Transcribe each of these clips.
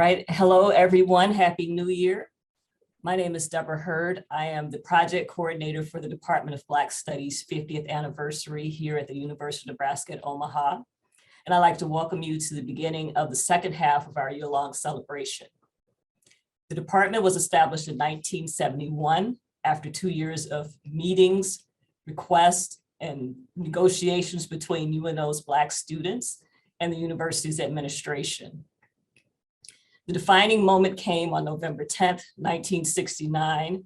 All right, hello everyone, Happy New Year. My name is Deborah. I am the project coordinator for the Department of Black Studies 50th anniversary here at the University of Nebraska at Omaha. And I'd like to welcome you to the beginning of the second half of our year-long celebration. The department was established in 1971 after 2 years of meetings, requests, and negotiations between UNO's Black students and the university's administration. The defining moment came on November 10th, 1969,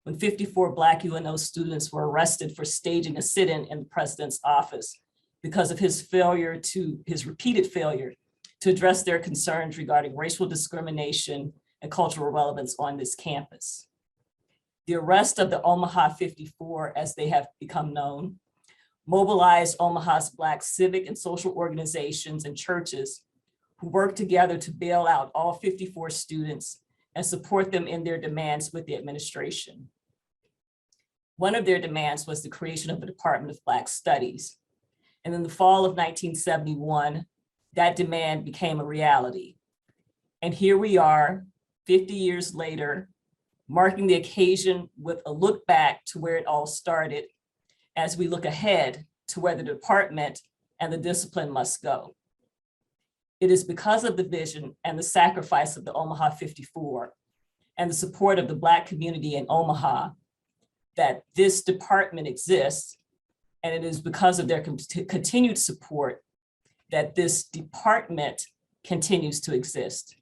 when 54 Black UNO students were arrested for staging a sit-in in the president's office because of his repeated failure to address their concerns regarding racial discrimination and cultural relevance on this campus. The arrest of the Omaha 54, as they have become known, mobilized Omaha's Black civic and social organizations and churches who worked together to bail out all 54 students and support them in their demands with the administration. One of their demands was the creation of a Department of Black Studies. And in the fall of 1971, that demand became a reality. And here we are, 50 years later, marking the occasion with a look back to where it all started as we look ahead to where the department and the discipline must go. It is because of the vision and the sacrifice of the Omaha 54 and the support of the Black community in Omaha that this department exists. And it is because of their continued support that this department continues to exist.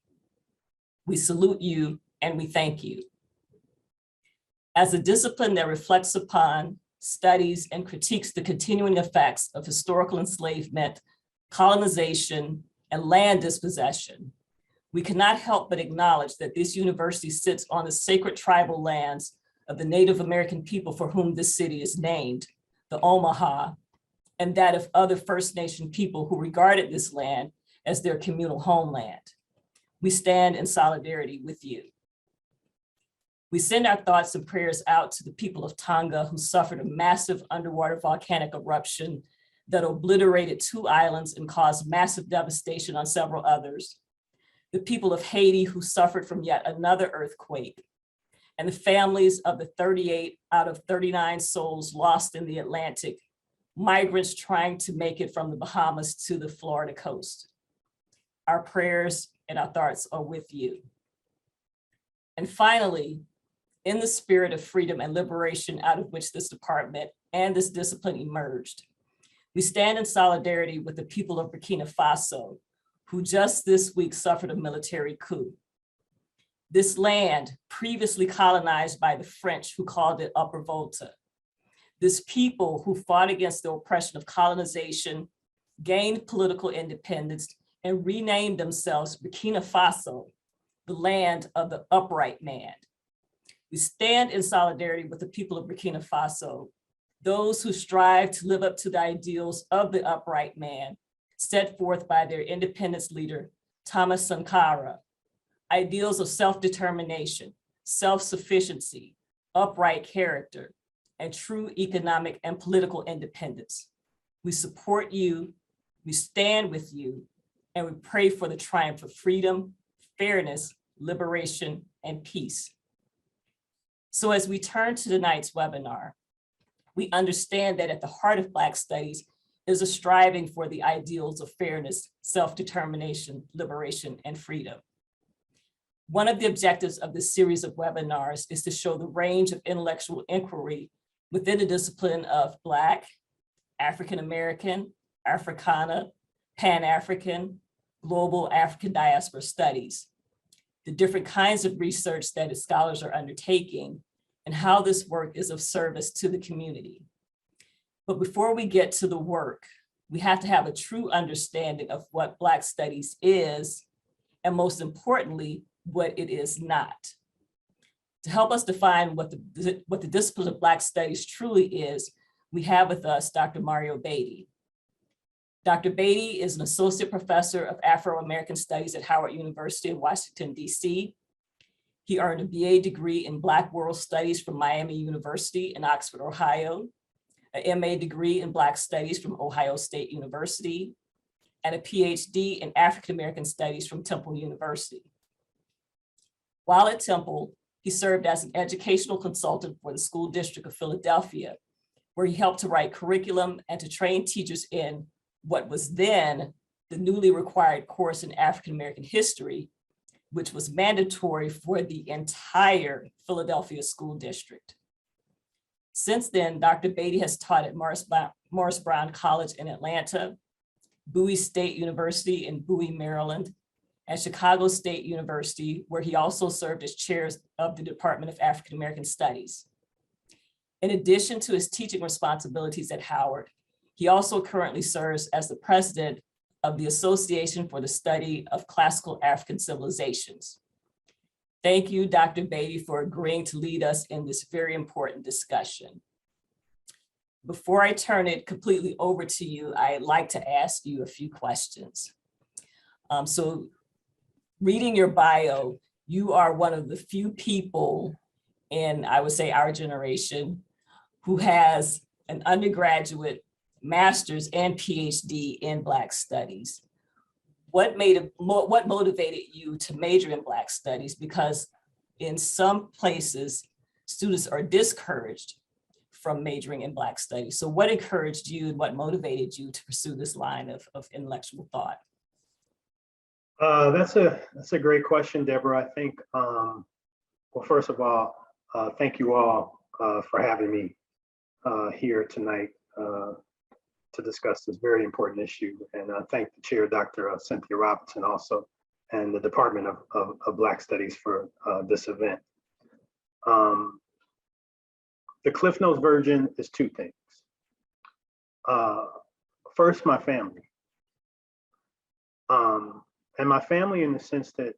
We salute you and we thank you. As a discipline that reflects upon, studies, and critiques the continuing effects of historical enslavement, colonization, and land dispossession, we cannot help but acknowledge that this university sits on the sacred tribal lands of the Native American people for whom this city is named, the Omaha, and that of other First Nation people who regarded this land as their communal homeland. We stand in solidarity with you. We send our thoughts and prayers out to the people of Tonga who suffered a massive underwater volcanic eruption that obliterated 2 islands and caused massive devastation on several others. The people of Haiti who suffered from yet another earthquake, and the families of the 38 out of 39 souls lost in the Atlantic, migrants trying to make it from the Bahamas to the Florida coast. Our prayers and our thoughts are with you. And finally, in the spirit of freedom and liberation out of which this department and this discipline emerged, we stand in solidarity with the people of Burkina Faso, who just this week suffered a military coup. This land, previously colonized by the French, who called it Upper Volta. This people who fought against the oppression of colonization, gained political independence, and renamed themselves Burkina Faso, the land of the upright man. We stand in solidarity with the people of Burkina Faso, those who strive to live up to the ideals of the upright man set forth by their independence leader, Thomas Sankara, ideals of self-determination, self-sufficiency, upright character, and true economic and political independence. We support you, we stand with you, and we pray for the triumph of freedom, fairness, liberation, and peace. So as we turn to tonight's webinar, we understand that at the heart of Black studies is a striving for the ideals of fairness, self-determination, liberation, and freedom. One of the objectives of this series of webinars is to show the range of intellectual inquiry within the discipline of Black, African-American, Africana, Pan-African, global African diaspora studies, the different kinds of research that its scholars are undertaking, and how this work is of service to the community. But before we get to the work, we have to have a true understanding of what Black studies is, and most importantly, what it is not. To help us define what the discipline of Black studies truly is, we have with us Dr. Mario Beatty. Dr. Beatty is an associate professor of Afro-American Studies at Howard University in Washington, DC. He earned a BA degree in Black World Studies from Miami University in Oxford, Ohio, a MA degree in Black Studies from Ohio State University, and a PhD in African American Studies from Temple University. While at Temple, he served as an educational consultant for the School District of Philadelphia, where he helped to write curriculum and to train teachers in what was then the newly required course in African-American history, which was mandatory for the entire Philadelphia school district. Since then, Dr. Beatty has taught at Morris Brown College in Atlanta, Bowie State University in Bowie, Maryland, and Chicago State University, where he also served as chair of the Department of African-American Studies. In addition to his teaching responsibilities at Howard, he also currently serves as the president of the Association for the Study of Classical African Civilizations. Thank you, Dr. Beatty, for agreeing to lead us in this very important discussion. Before I turn it completely over to you, I'd like to ask you a few questions. So reading your bio, you are one of the few people in, I would say, our generation who has an undergraduate, master's, and PhD in Black Studies. What motivated you to major in Black Studies? Because in some places, students are discouraged from majoring in Black Studies. So what encouraged you and what motivated you to pursue this line of intellectual thought? That's a great question, Deborah. I think, well, first of all, thank you all for having me here tonight to discuss this very important issue. And thank the chair, Dr. Cynthia Robinson, also, and the Department of Black Studies for this event. The Cliff Notes version is two things. First, my family. And my family in the sense that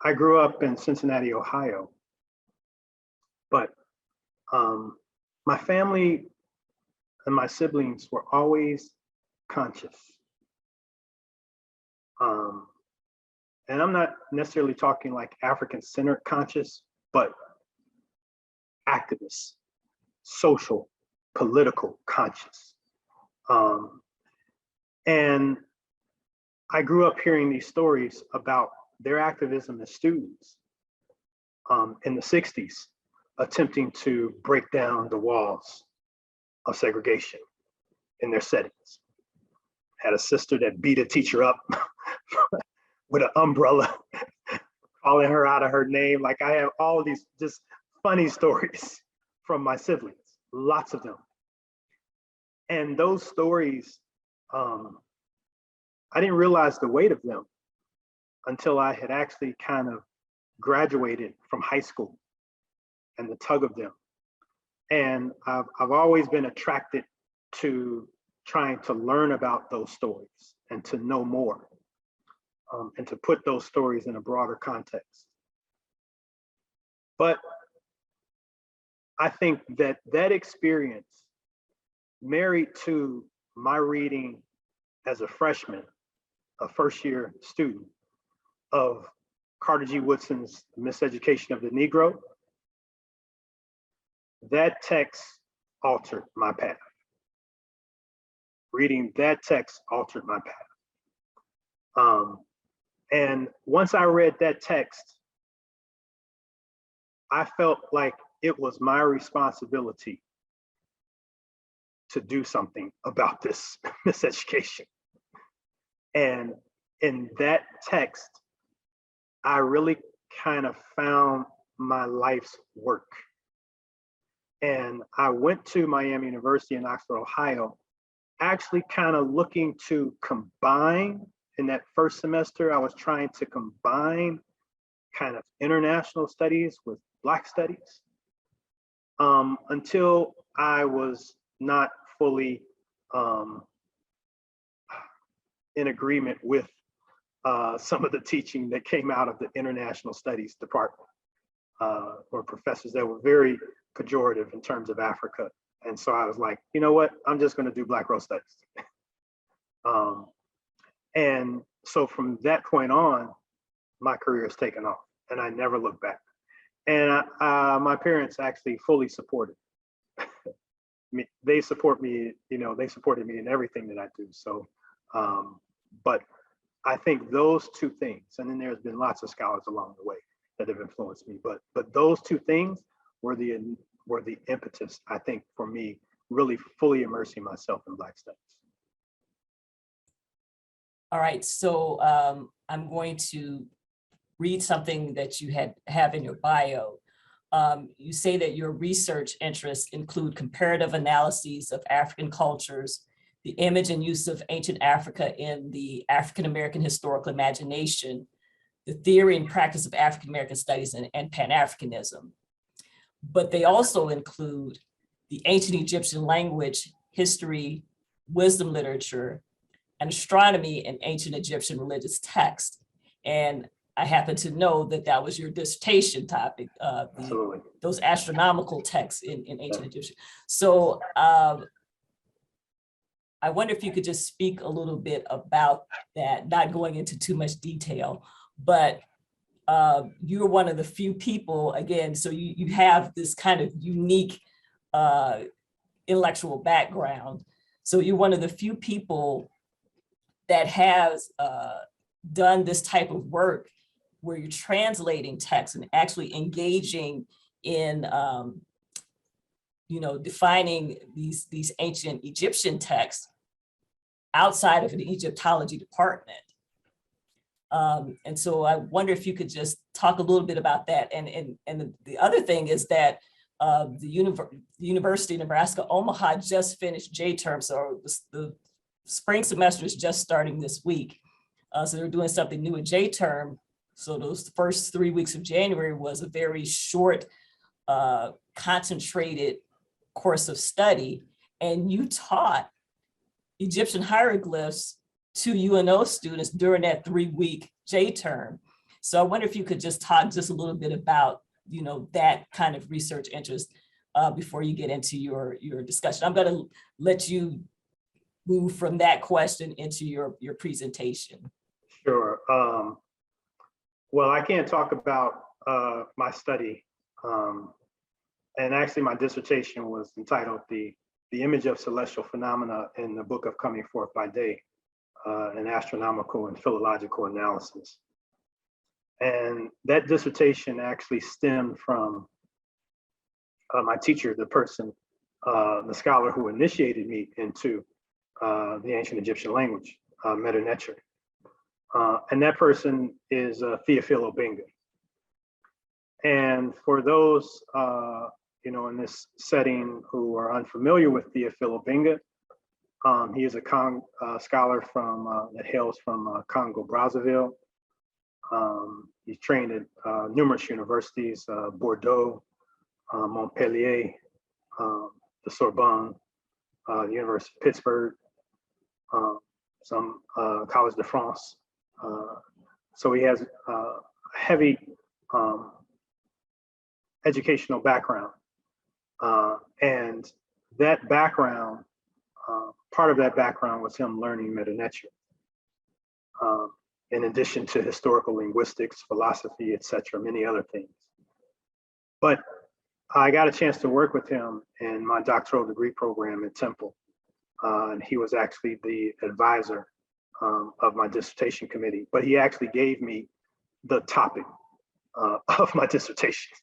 I grew up in Cincinnati, Ohio, but my family and my siblings were always conscious. And I'm not necessarily talking like African-centered conscious, but activist, social, political conscious. And I grew up hearing these stories about their activism as students in the 60s, attempting to break down the walls of segregation in their settings. Had a sister that beat a teacher up with an umbrella, calling her out of her name. Like, I have all these just funny stories from my siblings, lots of them. And those stories, I didn't realize the weight of them until I had actually kind of graduated from high school and the tug of them. And I've always been attracted to trying to learn about those stories and to know more, and to put those stories in a broader context. But I think that that experience, married to my reading as a freshman, a first-year student, of Carter G. Woodson's Miseducation of the Negro, that text altered my path. Reading that text altered my path. And once I read that text, I felt like it was my responsibility to do something about this miseducation. And in that text, I really kind of found my life's work. And I went to Miami University in Oxford, Ohio, actually kind of looking to combine. In that first semester, I was trying to combine kind of international studies with Black studies, until I was not fully in agreement with some of the teaching that came out of the international studies department, or professors that were very pejorative in terms of Africa. And so I was like, you know what, I'm just gonna do Black World Studies. And so from that point on, my career has taken off and I never looked back. And my parents actually fully supported me. They support me, you know, they supported me in everything that I do. So, but I think those two things, and then there's been lots of scholars along the way, that have influenced me. But those two things were the impetus, I think, for me really fully immersing myself in Black studies. All right, so I'm going to read something that you have in your bio. You say that your research interests include comparative analyses of African cultures, the image and use of ancient Africa in the African-American historical imagination, the theory and practice of African-American studies and Pan-Africanism. But they also include the ancient Egyptian language, history, wisdom literature, and astronomy and ancient Egyptian religious texts. And I happen to know that that was your dissertation topic, those astronomical texts in ancient Egyptian. So I wonder if you could just speak a little bit about that, not going into too much detail, but you're one of the few people, again, so you have this kind of unique intellectual background. So you're one of the few people that has done this type of work where you're translating text and actually engaging in defining these ancient Egyptian texts outside of an Egyptology department. And so I wonder if you could just talk a little bit about that. And the other thing is that the University of Nebraska, Omaha just finished J-term, so the spring semester is just starting this week. So they're doing something new at J-term. So those first 3 weeks of January was a very short, concentrated course of study. And you taught Egyptian hieroglyphs to UNO students during that 3-week J-term. So I wonder if you could just talk just a little bit about, that kind of research interest before you get into your discussion. I'm going to let you move from that question into your presentation. Sure. Well, I can't talk about my study. And actually my dissertation was entitled The Image of Celestial Phenomena in the Book of Coming Forth by Day, an Astronomical and Philological Analysis. And that dissertation actually stemmed from my teacher, the person, the scholar who initiated me into the ancient Egyptian language, Medu Neter. And that person is Theophilo Benga. And for those, in this setting who are unfamiliar with Theophilo Benga, he is a scholar that hails from Congo, Brazzaville. He's trained at numerous universities, Bordeaux, Montpellier, the Sorbonne, the University of Pittsburgh, some College de France. So he has a heavy educational background. And that background, part of that background was him learning Medu Neter, in addition to historical linguistics, philosophy, etc., many other things. But I got a chance to work with him in my doctoral degree program at Temple. And he was actually the advisor of my dissertation committee, but he actually gave me the topic of my dissertation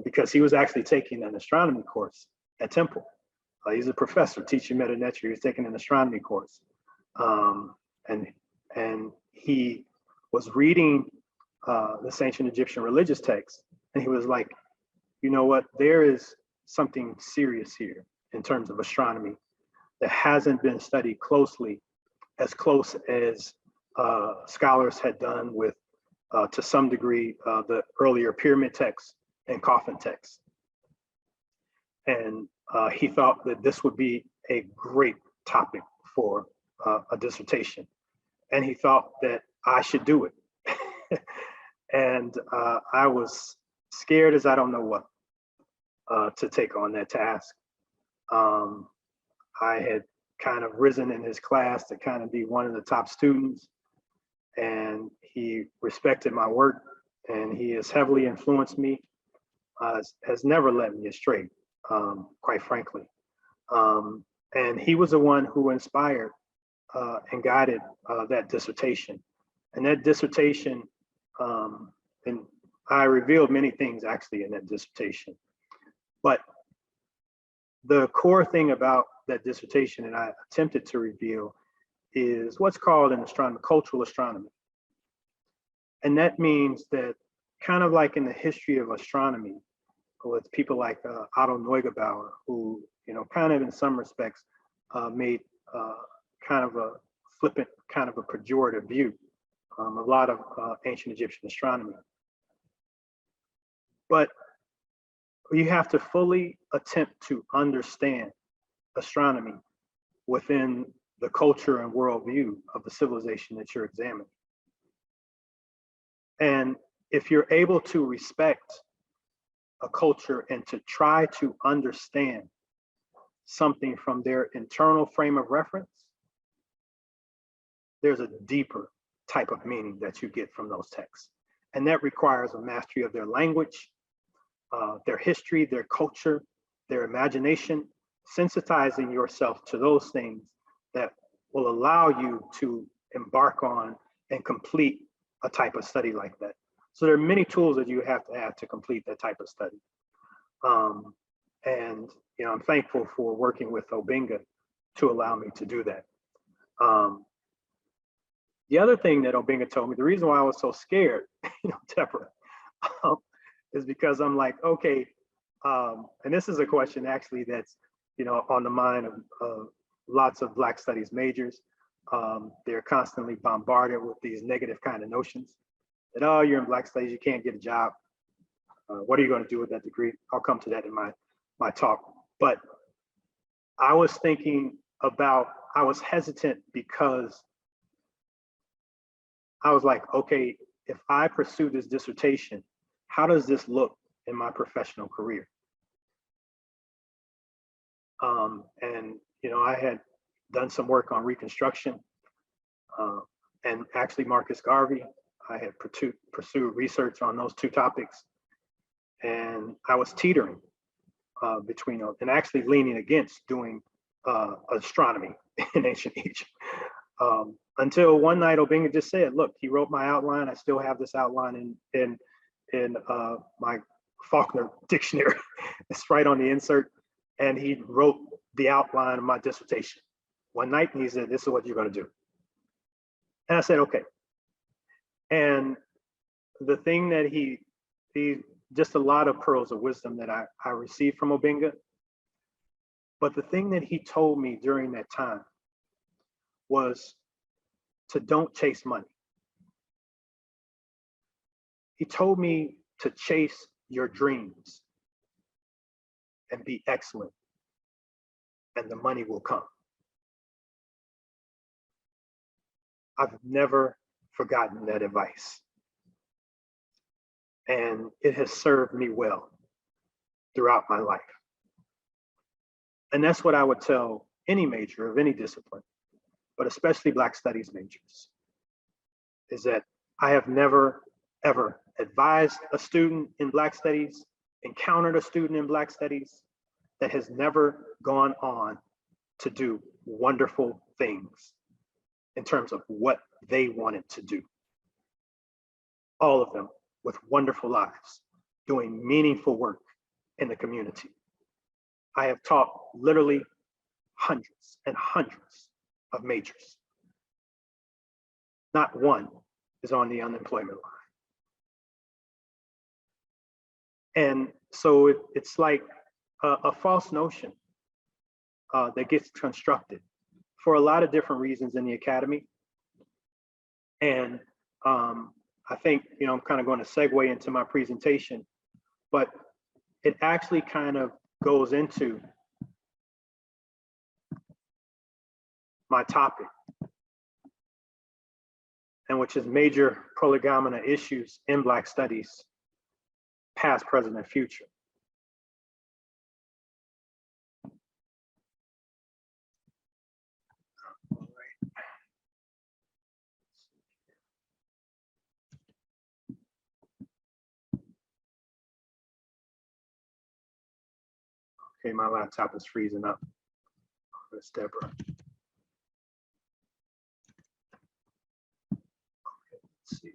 because he was actually taking an astronomy course at Temple. He's a professor teaching Medu Neter. He was taking an astronomy course. And he was reading this ancient Egyptian religious text. And he was like, you know what, there is something serious here in terms of astronomy that hasn't been studied closely, as close as scholars had done with, to some degree, the earlier pyramid texts and coffin texts. And he thought that this would be a great topic for a dissertation. And he thought that I should do it. And I was scared as I don't know what to take on that task. I had kind of risen in his class to kind of be one of the top students, and he respected my work, and he has heavily influenced me, has never led me astray, quite frankly. And he was the one who inspired and guided that dissertation. And that dissertation, and I revealed many things actually in that dissertation, but the core thing about that dissertation that I attempted to reveal is what's called in astronomy, cultural astronomy. And that means that kind of like in the history of astronomy, with people like Otto Neugebauer, who, kind of in some respects made kind of a flippant, kind of a pejorative view a lot of ancient Egyptian astronomy. But you have to fully attempt to understand astronomy within the culture and worldview of the civilization that you're examining. And if you're able to respect a culture and to try to understand something from their internal frame of reference, there's a deeper type of meaning that you get from those texts. And that requires a mastery of their language, their history, their culture, their imagination, sensitizing yourself to those things that will allow you to embark on and complete a type of study like that. So there are many tools that you have to have to complete that type of study. And I'm thankful for working with Obinga to allow me to do that. The other thing that Obinga told me, the reason why I was so scared, Deborah, is because I'm like, okay, and this is a question actually that's, on the mind of lots of Black studies majors. They're constantly bombarded with these negative kind of notions that, oh, you're in Black studies, you can't get a job. What are you going to do with that degree? I'll come to that in my talk. But I was thinking about, I was hesitant because I was like, okay, if I pursue this dissertation, how does this look in my professional career? And I had done some work on Reconstruction, and actually Marcus Garvey. I had pursued research on those two topics, and I was teetering between those, and actually leaning against doing astronomy in ancient Egypt. Until one night, Obinga just said, "Look, he wrote my outline. I still have this outline in my Faulkner dictionary. It's right on the insert." And he wrote the outline of my dissertation one night, and he said, "This is what you're going to do." And I said, "Okay." And the thing that he just a lot of pearls of wisdom that I received from Obinga. But the thing that he told me during that time was to don't chase money. He told me to chase your dreams and be excellent, and the money will come. I've never forgotten that advice. And it has served me well throughout my life. And that's what I would tell any major of any discipline, but especially Black studies majors, is that I have never, ever advised a student in Black studies, encountered a student in Black studies that has never gone on to do wonderful things in terms of what they wanted to do. All of them with wonderful lives, doing meaningful work in the community. I have taught literally hundreds and hundreds of majors. Not one is on the unemployment line. And so it's like a false notion that gets constructed for a lot of different reasons in the academy. And I think, I'm kind of going to segue into my presentation, but it actually kind of goes into my topic, and which is major prolegomena issues in Black studies, past, present, and future. Okay, my laptop is freezing up. That's Deborah. Okay, let's see.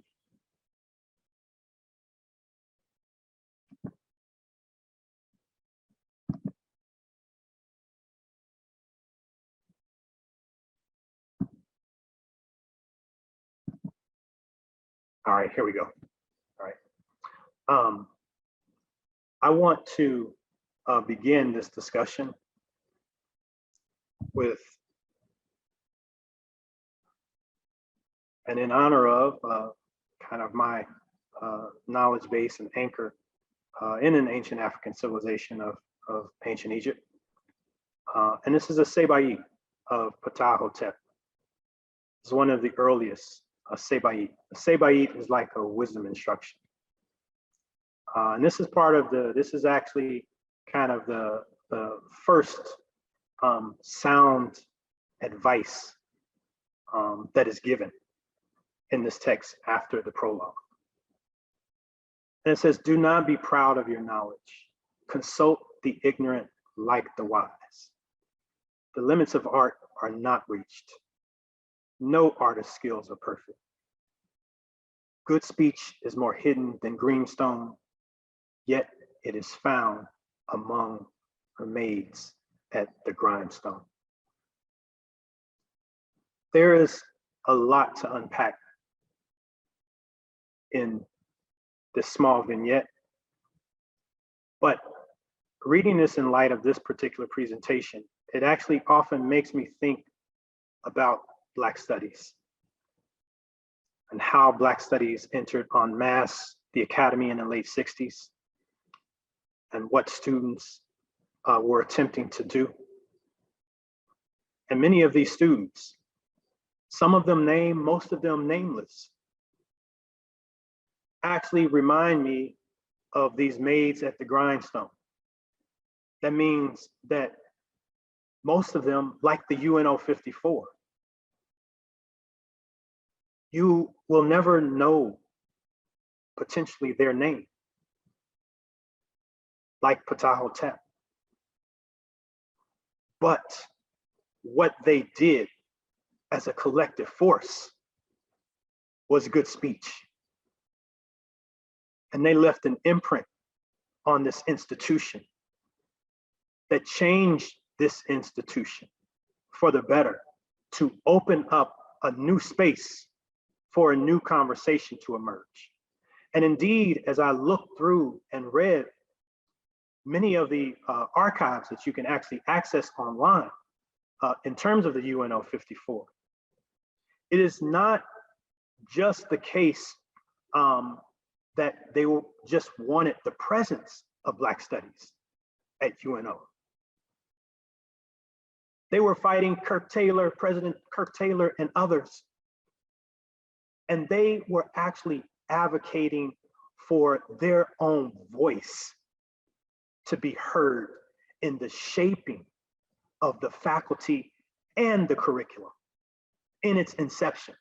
All right, here we go. All right. I want to begin this discussion with, and in honor of kind of my knowledge base and anchor in an ancient African civilization of ancient Egypt. And this is a Sebaid of Ptah-hotep. It's one of the earliest Sebaid. A Sebaid is like a wisdom instruction. And this is part of this is actually kind of the first sound advice that is given in this text after the prologue. And it says, do not be proud of your knowledge. Consult the ignorant like the wise. The limits of art are not reached. No artist's skills are perfect. Good speech is more hidden than green stone, yet it is found among her maids at the grindstone. There is a lot to unpack in this small vignette, but reading this in light of this particular presentation, it actually often makes me think about Black studies and how Black studies entered en masse the academy in the late 60s and what students were attempting to do. And many of these students, some of them named, most of them nameless, actually remind me of these maids at the grindstone. That means that most of them, like the UNO 54, you will never know potentially their name, like Ptah-hotep. But what they did as a collective force was good speech. And they left an imprint on this institution that changed this institution for the better, to open up a new space for a new conversation to emerge. And indeed, as I looked through and read many of the archives that you can actually access online in terms of the UNO 54, it is not just the case that they just wanted the presence of Black studies at UNO. They were fighting Kirk Taylor, President Kirk Taylor, and others. And they were actually advocating for their own voice to be heard in the shaping of the faculty and the curriculum in its inception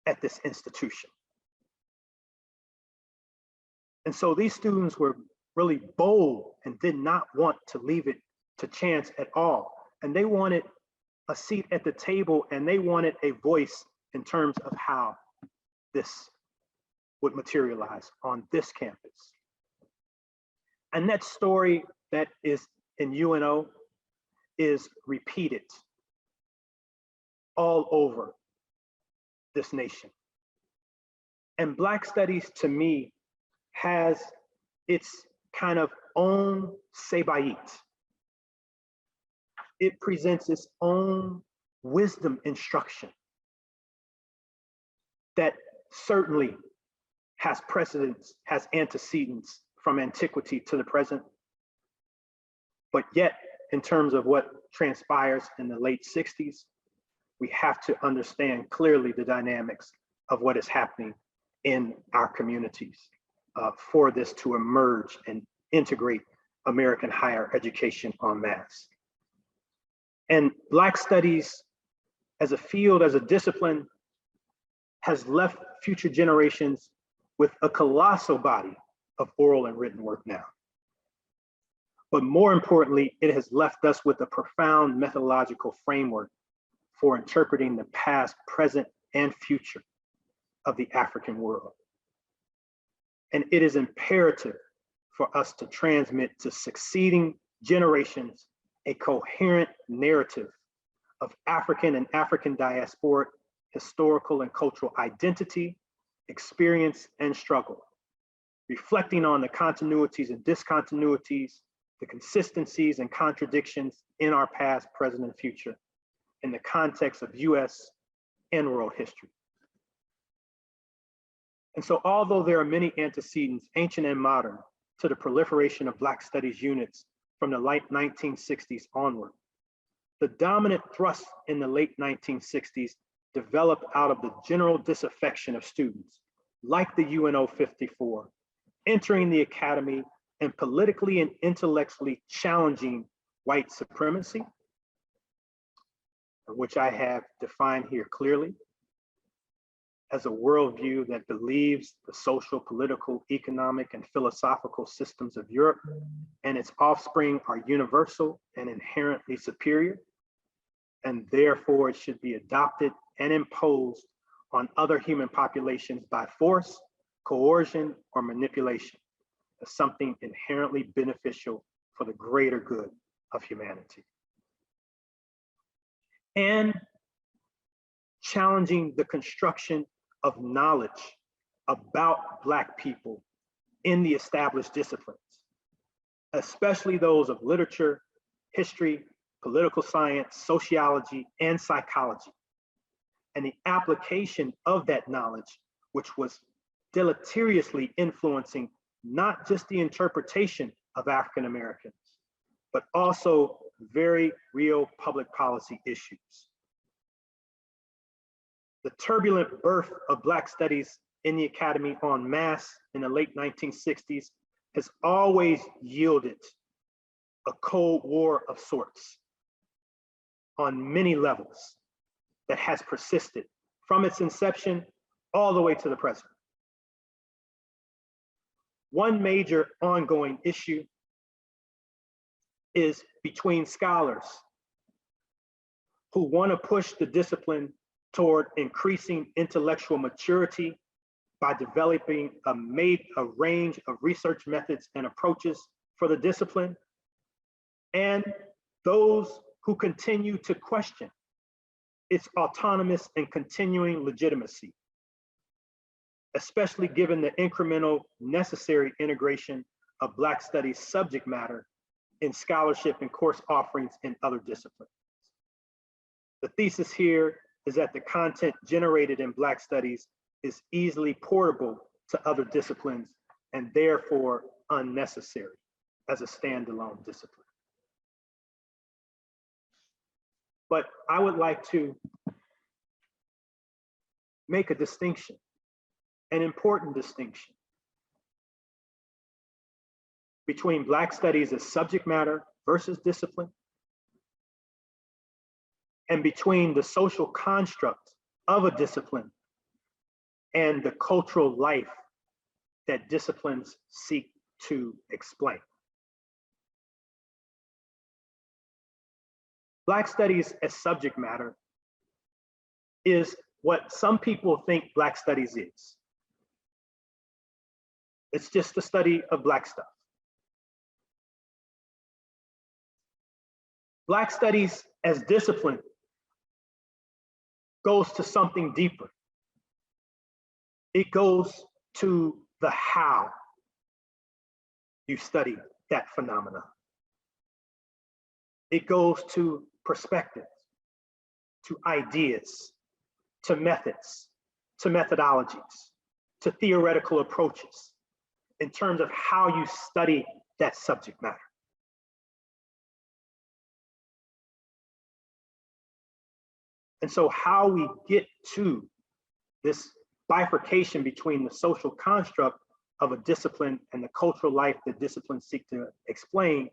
at this institution. And so these students were really bold and did not want to leave it to chance at all. And they wanted a seat at the table, and they wanted a voice in terms of how this would materialize on this campus. And that story that is in UNO is repeated all over this nation. And Black studies, to me, has its kind of own Sebaid. It presents its own wisdom instruction that certainly has precedents, has antecedents from antiquity to the present. But yet, in terms of what transpires in the late 60s, we have to understand clearly the dynamics of what is happening in our communities for this to emerge and integrate American higher education en masse. And Black studies as a field, as a discipline, has left future generations with a colossal body of oral and written work now. But more importantly, it has left us with a profound methodological framework for interpreting the past, present, and future of the African world. And it is imperative for us to transmit to succeeding generations a coherent narrative of African and African diasporic historical and cultural identity experience, and struggle, reflecting on the continuities and discontinuities, the consistencies and contradictions in our past, present, and future in the context of US and world history. And so although there are many antecedents, ancient and modern, to the proliferation of Black Studies units from the late 1960s onward, the dominant thrust in the late 1960s developed out of the general disaffection of students, like the UNO 54, entering the academy and politically and intellectually challenging white supremacy, which I have defined here clearly as a worldview that believes the social, political, economic, and philosophical systems of Europe and its offspring are universal and inherently superior, and therefore it should be adopted and imposed on other human populations by force, coercion, or manipulation as something inherently beneficial for the greater good of humanity. And challenging the construction of knowledge about Black people in the established disciplines, especially those of literature, history, political science, sociology, and psychology, and the application of that knowledge, which was deleteriously influencing not just the interpretation of African Americans, but also very real public policy issues. The turbulent birth of Black Studies in the academy en masse in the late 1960s has always yielded a Cold War of sorts on many levels that has persisted from its inception all the way to the present. One major ongoing issue is between scholars who want to push the discipline toward increasing intellectual maturity by developing a range of research methods and approaches for the discipline, and those who continue to question its autonomous and continuing legitimacy, especially given the incremental necessary integration of Black Studies subject matter in scholarship and course offerings in other disciplines. The thesis here is that the content generated in Black Studies is easily portable to other disciplines and therefore unnecessary as a standalone discipline. But I would like to make a distinction, an important distinction, between Black Studies as subject matter versus discipline, and between the social construct of a discipline and the cultural life that disciplines seek to explain. Black Studies as subject matter is what some people think Black Studies is. It's just the study of Black stuff. Black Studies as discipline goes to something deeper. It goes to the how you study that phenomenon. It goes to perspectives, to ideas, to methods, to methodologies, to theoretical approaches in terms of how you study that subject matter. And so how we get to this bifurcation between the social construct of a discipline and the cultural life that disciplines seek to explain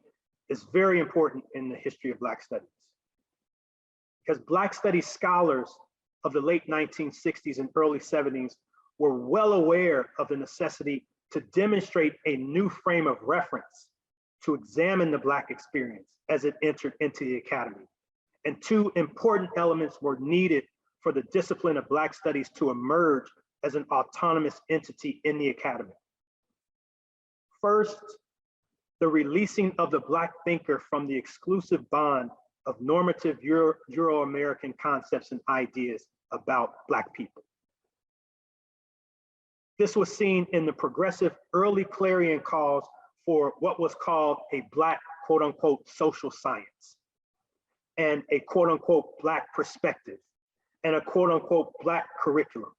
is very important in the history of Black Studies. Because Black Studies scholars of the late 1960s and early 70s were well aware of the necessity to demonstrate a new frame of reference to examine the Black experience as it entered into the academy. And two important elements were needed for the discipline of Black Studies to emerge as an autonomous entity in the academy. First, the releasing of the Black thinker from the exclusive bond of normative Euro-American concepts and ideas about Black people. This was seen in the progressive early clarion calls for what was called a Black, quote unquote, social science, and a quote unquote Black perspective, and a quote unquote Black curriculum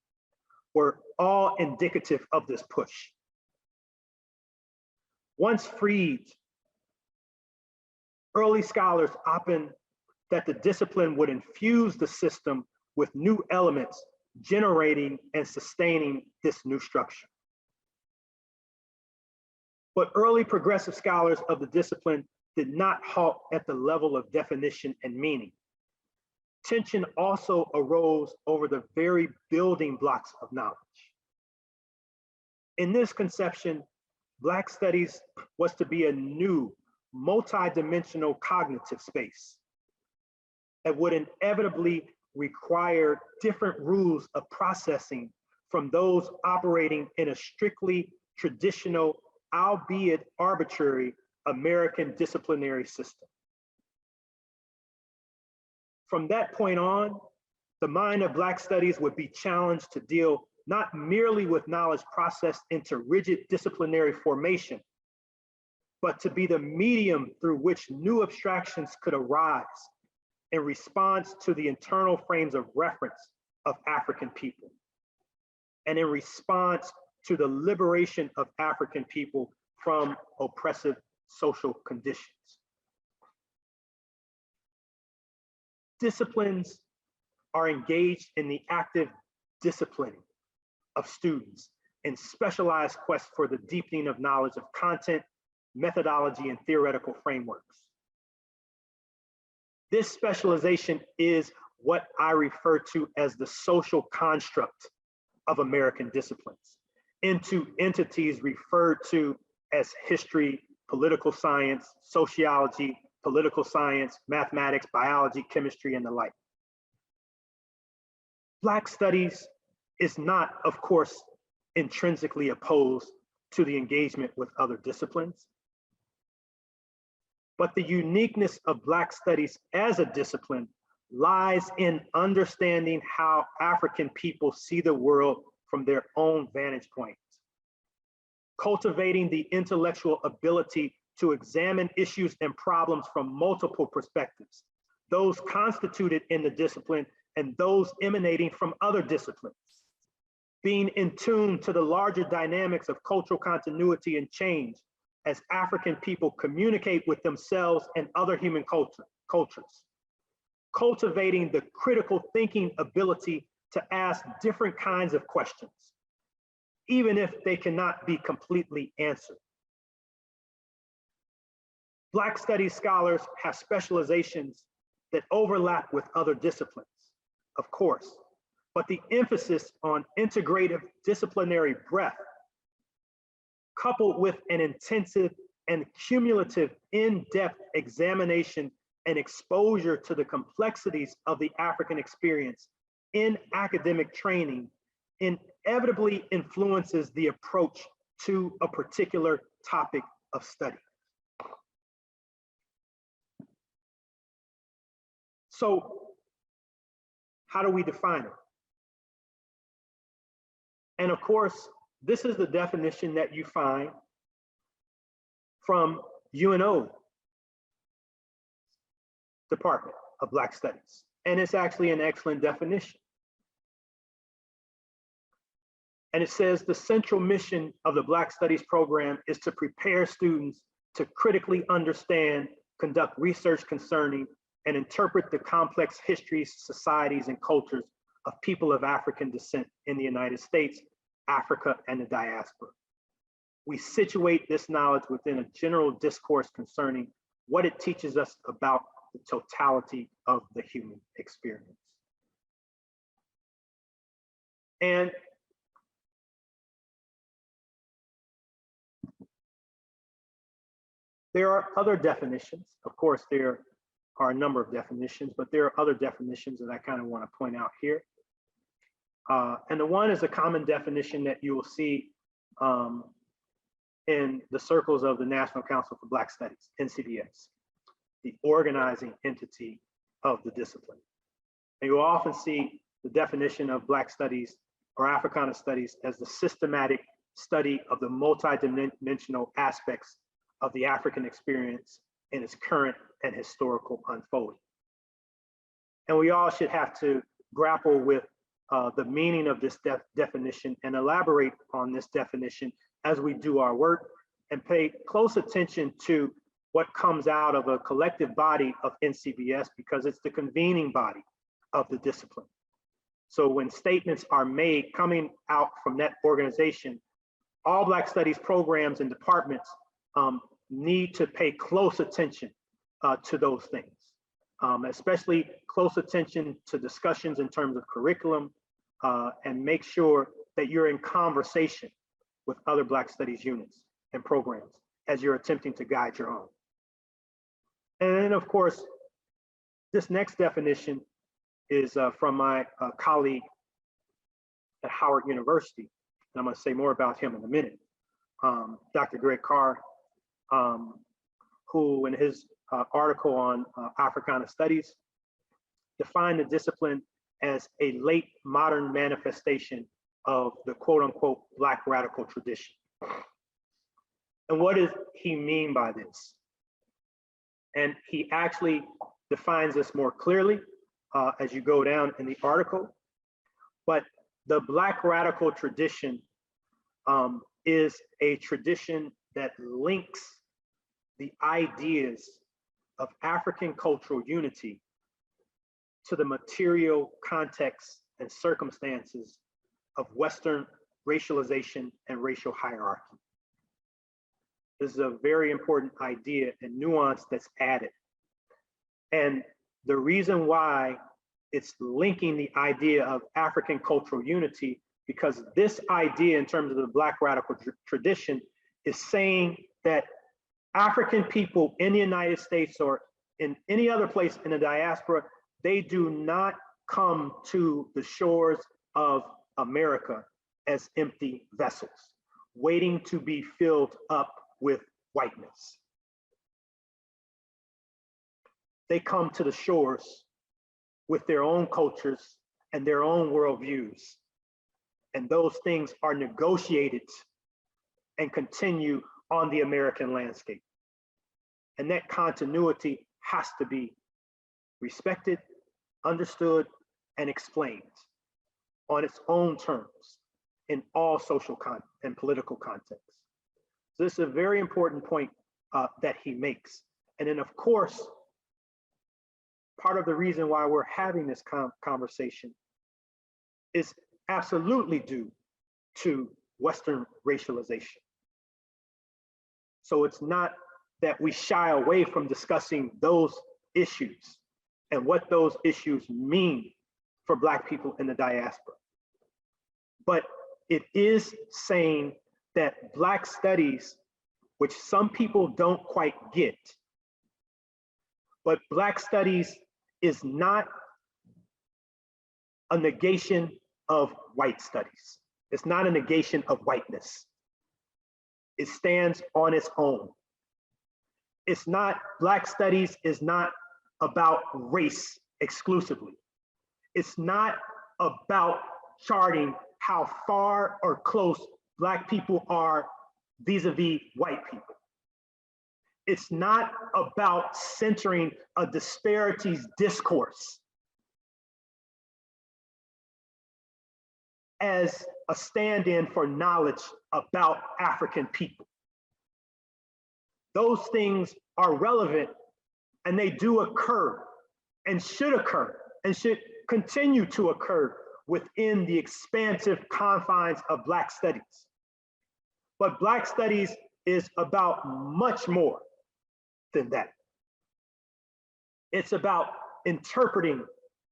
were all indicative of this push. Once freed, early scholars opined that the discipline would infuse the system with new elements, generating and sustaining this new structure. But early progressive scholars of the discipline did not halt at the level of definition and meaning. Tension also arose over the very building blocks of knowledge. In this conception, Black studies was to be a new, multi-dimensional cognitive space that would inevitably require different rules of processing from those operating in a strictly traditional, albeit arbitrary, American disciplinary system. From that point on, the mind of Black studies would be challenged to deal not merely with knowledge processed into rigid disciplinary formation, but to be the medium through which new abstractions could arise in response to the internal frames of reference of African people, and in response to the liberation of African people from oppressive social conditions. Disciplines are engaged in the active disciplining of students in specialized quests for the deepening of knowledge of content, methodology, and theoretical frameworks. This specialization is what I refer to as the social construct of American disciplines into entities referred to as history, political science, sociology, political science, mathematics, biology, chemistry, and the like. Black studies is not, of course, intrinsically opposed to the engagement with other disciplines, but the uniqueness of Black studies as a discipline lies in understanding how African people see the world from their own vantage points, cultivating the intellectual ability to examine issues and problems from multiple perspectives, those constituted in the discipline and those emanating from other disciplines, being in tune to the larger dynamics of cultural continuity and change as African people communicate with themselves and other human cultures, cultivating the critical thinking ability to ask different kinds of questions, even if they cannot be completely answered. Black studies scholars have specializations that overlap with other disciplines, of course, but the emphasis on integrative disciplinary breadth, coupled with an intensive and cumulative in-depth examination and exposure to the complexities of the African experience in academic training, inevitably influences the approach to a particular topic of study. So how do we define it? And of course, this is the definition that you find from UNO Department of Black Studies. And it's actually an excellent definition. And it says the central mission of the Black Studies program is to prepare students to critically understand, conduct research concerning, and interpret the complex histories, societies, and cultures of people of African descent in the United States, Africa, and the diaspora. We situate this knowledge within a general discourse concerning what it teaches us about the totality of the human experience. And there are other definitions. Of course, there are a number of definitions, but there are other definitions that I kind of want to point out here. And the one is a common definition that you will see in the circles of the National Council for Black Studies, NCBS, the organizing entity of the discipline. And you will often see the definition of Black Studies or Africana Studies as the systematic study of the multidimensional aspects of the African experience in its current and historical unfolding. And we all should have to grapple with the meaning of this definition and elaborate on this definition as we do our work, and pay close attention to what comes out of a collective body of NCBS, because it's the convening body of the discipline. So when statements are made coming out from that organization, all Black Studies programs and departments need to pay close attention to those things, especially close attention to discussions in terms of curriculum, and make sure that you're in conversation with other Black Studies units and programs as you're attempting to guide your own. And then, of course, this next definition is from my colleague at Howard University, and I'm going to say more about him in a minute, Dr. Greg Carr, who in his article on Africana Studies defined the discipline as a late modern manifestation of the quote unquote Black radical tradition. And what does he mean by this? And he actually defines this more clearly as you go down in the article. But the Black radical tradition is a tradition that links the ideas of African cultural unity to the material context and circumstances of Western racialization and racial hierarchy. This is a very important idea and nuance that's added. And the reason why it's linking the idea of African cultural unity, because this idea in terms of the Black radical tradition is saying that African people in the United States or in any other place in the diaspora, they do not come to the shores of America as empty vessels, waiting to be filled up with whiteness. They come to the shores with their own cultures and their own worldviews. And those things are negotiated and continue on the American landscape. And that continuity has to be respected, understood, and explained on its own terms in all social and political contexts. So this is a very important point that he makes. And then of course, part of the reason why we're having this conversation is absolutely due to Western racialization. So it's not that we shy away from discussing those issues and what those issues mean for Black people in the diaspora. But it is saying that Black studies, which some people don't quite get, but Black studies is not a negation of white studies. It's not a negation of whiteness. It stands on its own. It's not, Black studies is not about race exclusively. It's not about charting how far or close Black people are vis-a-vis white people. It's not about centering a disparities discourse as a stand-in for knowledge about African people. Those things are relevant and they do occur and should continue to occur within the expansive confines of Black studies. But Black studies is about much more than that. It's about interpreting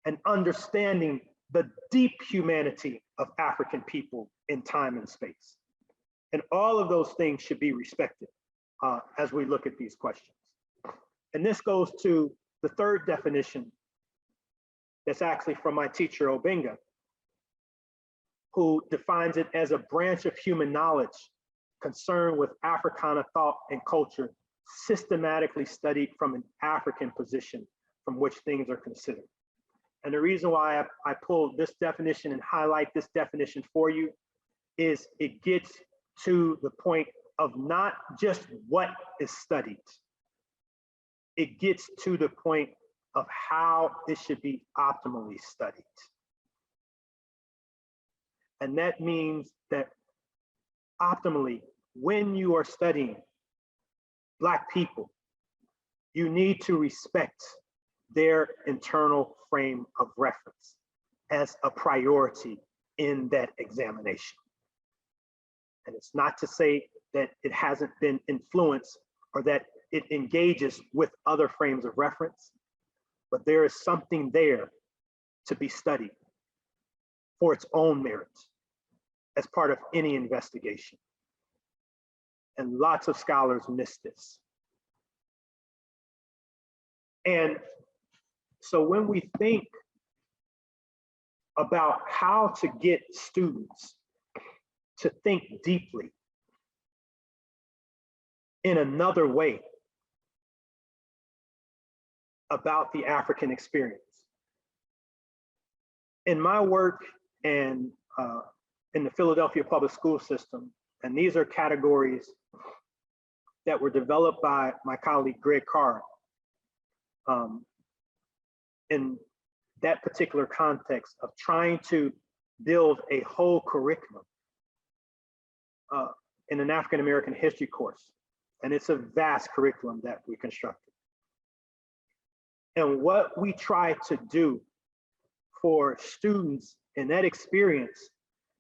and understanding the deep humanity of African people in time and space. And all of those things should be respected as we look at these questions. And this goes to the third definition that's actually from my teacher, Obenga, who defines it as a branch of human knowledge concerned with Africana thought and culture, systematically studied from an African position from which things are considered. And the reason why I pulled this definition and highlight this definition for you is it gets to the point of not just what is studied. It gets to the point of how it should be optimally studied. And that means that optimally, when you are studying Black people, you need to respect their internal frame of reference as a priority in that examination. And it's not to say that it hasn't been influenced or that it engages with other frames of reference, but there is something there to be studied for its own merit as part of any investigation. And lots of scholars miss this. And so when we think about how to get students to think deeply in another way about the African experience, in my work and in the Philadelphia public school system, and these are categories that were developed by my colleague Greg Carr, in that particular context of trying to build a whole curriculum in an African-American history course. And it's a vast curriculum that we constructed. And what we try to do for students in that experience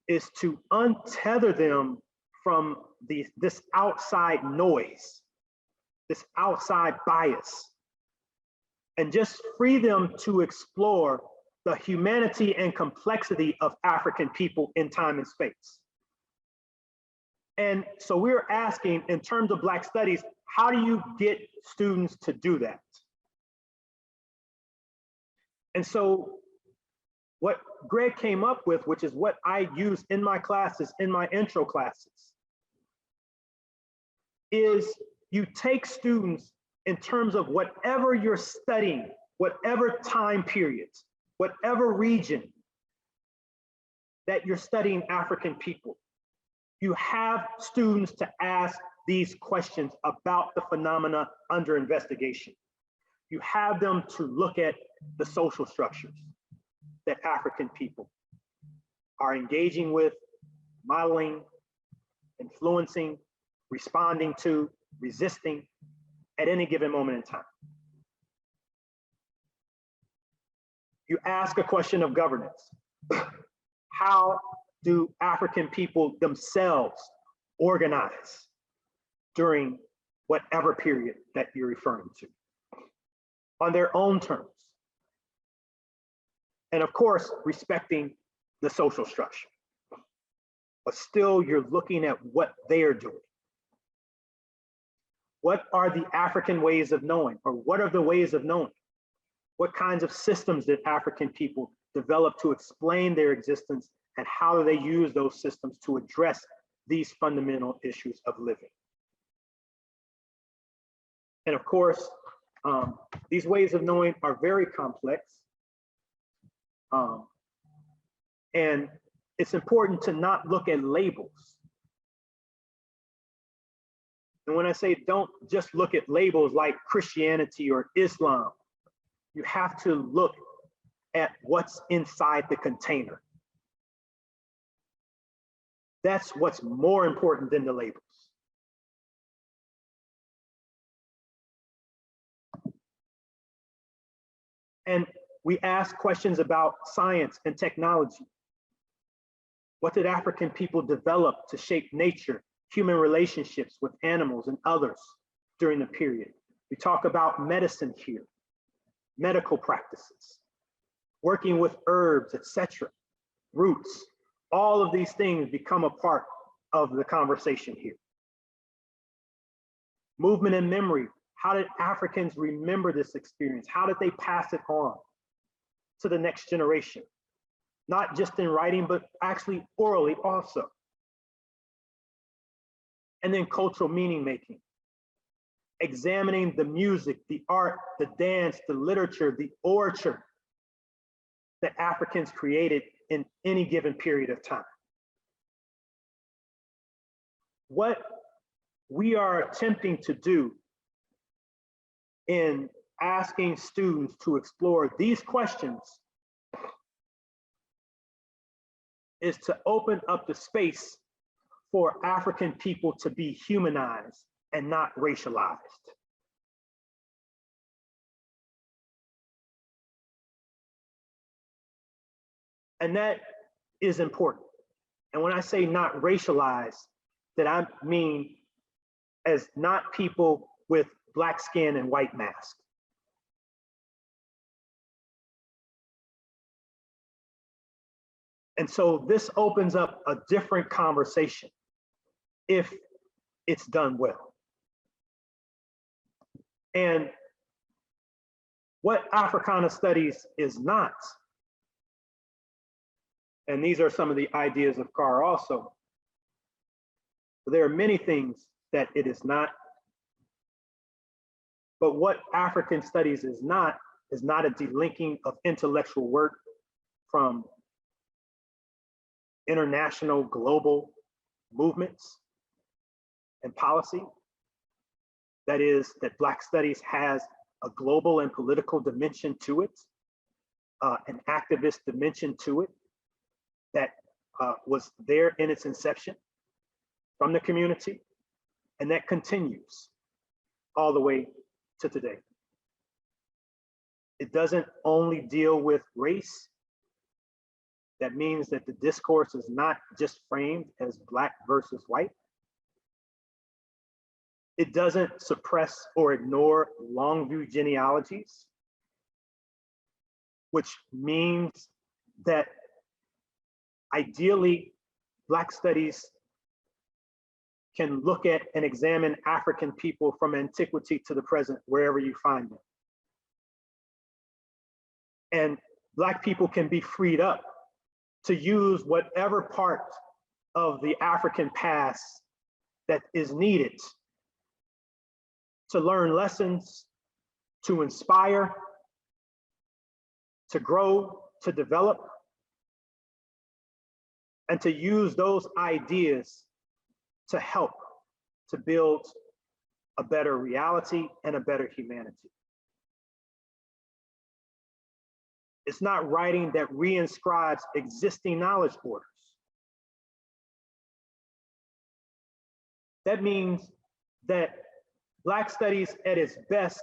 is to untether them from this outside noise, this outside bias, and just free them to explore the humanity and complexity of African people in time and space. And so we're asking, in terms of Black studies, how do you get students to do that? And so what Greg came up with, which is what I use in my classes, in my intro classes, is you take students in terms of whatever you're studying, whatever time period, whatever region that you're studying African people, you have students to ask these questions about the phenomena under investigation. You have them to look at the social structures that African people are engaging with, modeling, influencing, responding to, resisting at any given moment in time. You ask a question of governance. How do African people themselves organize during whatever period that you're referring to, on their own terms? And of course, respecting the social structure. But still, you're looking at what they are doing. What are the African ways of knowing, or what are the ways of knowing? What kinds of systems did African people develop to explain their existence, and how do they use those systems to address these fundamental issues of living? And of course, these ways of knowing are very complex. And it's important to not look at labels. And when I say don't just look at labels like Christianity or Islam, you have to look at what's inside the container. That's what's more important than the labels. And we ask questions about science and technology. What did African people develop to shape nature, human relationships with animals and others during the period? We talk about medicine here, medical practices, working with herbs, etc., roots. All of these things become a part of the conversation here. Movement and memory. How did Africans remember this experience? How did they pass it on to the next generation? Not just in writing, but actually orally also. And then cultural meaning making. Examining the music, the art, the dance, the literature, the orature that Africans created in any given period of time. What we are attempting to do in asking students to explore these questions is to open up the space for African people to be humanized and not racialized. And that is important. And when I say not racialized, that I mean as not people with black skin and white mask. And so this opens up a different conversation if it's done well. And what Africana Studies is not, and these are some of the ideas of Carr also, but there are many things that it is not. But what African Studies is not a delinking of intellectual work from international global movements and policy. That is, that Black Studies has a global and political dimension to it, an activist dimension to it that was there in its inception from the community, and that continues all the way to today. It doesn't only deal with race. That means that the discourse is not just framed as Black versus white. It doesn't suppress or ignore long view genealogies, which means that ideally Black Studies can look at and examine African people from antiquity to the present, wherever you find them. And Black people can be freed up to use whatever part of the African past that is needed to learn lessons, to inspire, to grow, to develop, and to use those ideas to help to build a better reality and a better humanity. It's not writing that reinscribes existing knowledge orders. That means that Black Studies at its best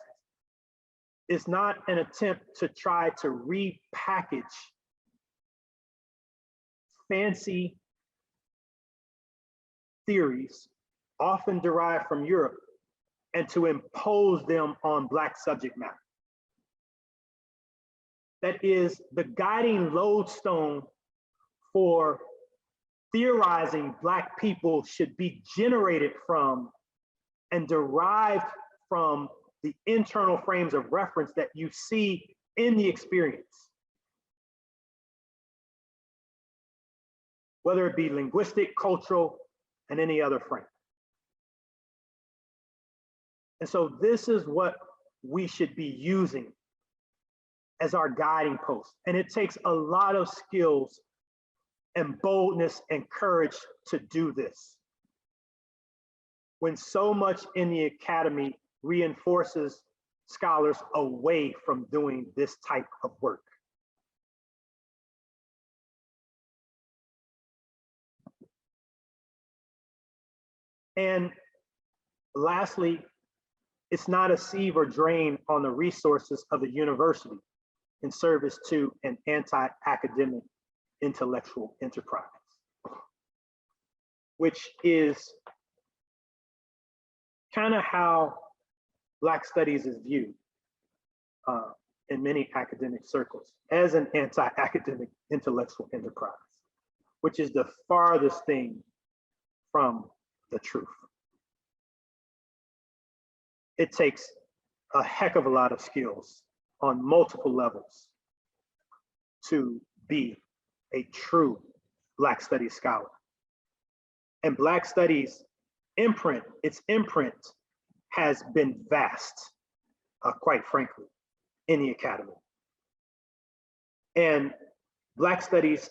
is not an attempt to try to repackage fancy theories, often derived from Europe, and to impose them on Black subject matter. That is, the guiding lodestone for theorizing Black people should be generated from and derived from the internal frames of reference that you see in the experience. Whether it be linguistic, cultural, and any other frame. And so this is what we should be using as our guiding post. And it takes a lot of skills and boldness and courage to do this, when so much in the academy reinforces scholars away from doing this type of work. And lastly, it's not a sieve or drain on the resources of the university in service to an anti-academic intellectual enterprise, which is kind of how Black Studies is viewed in many academic circles, as an anti-academic intellectual enterprise, which is the farthest thing from the truth. It takes a heck of a lot of skills on multiple levels to be a true Black Studies scholar. And Black Studies imprint, its imprint has been vast, quite frankly, in the academy. And Black studies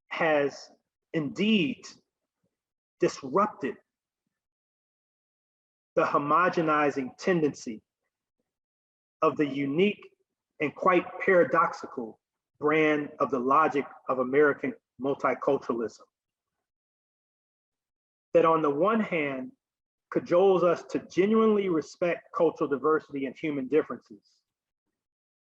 has indeed disrupted the homogenizing tendency of the unique and quite paradoxical brand of the logic of American multiculturalism. That on the one hand, cajoles us to genuinely respect cultural diversity and human differences.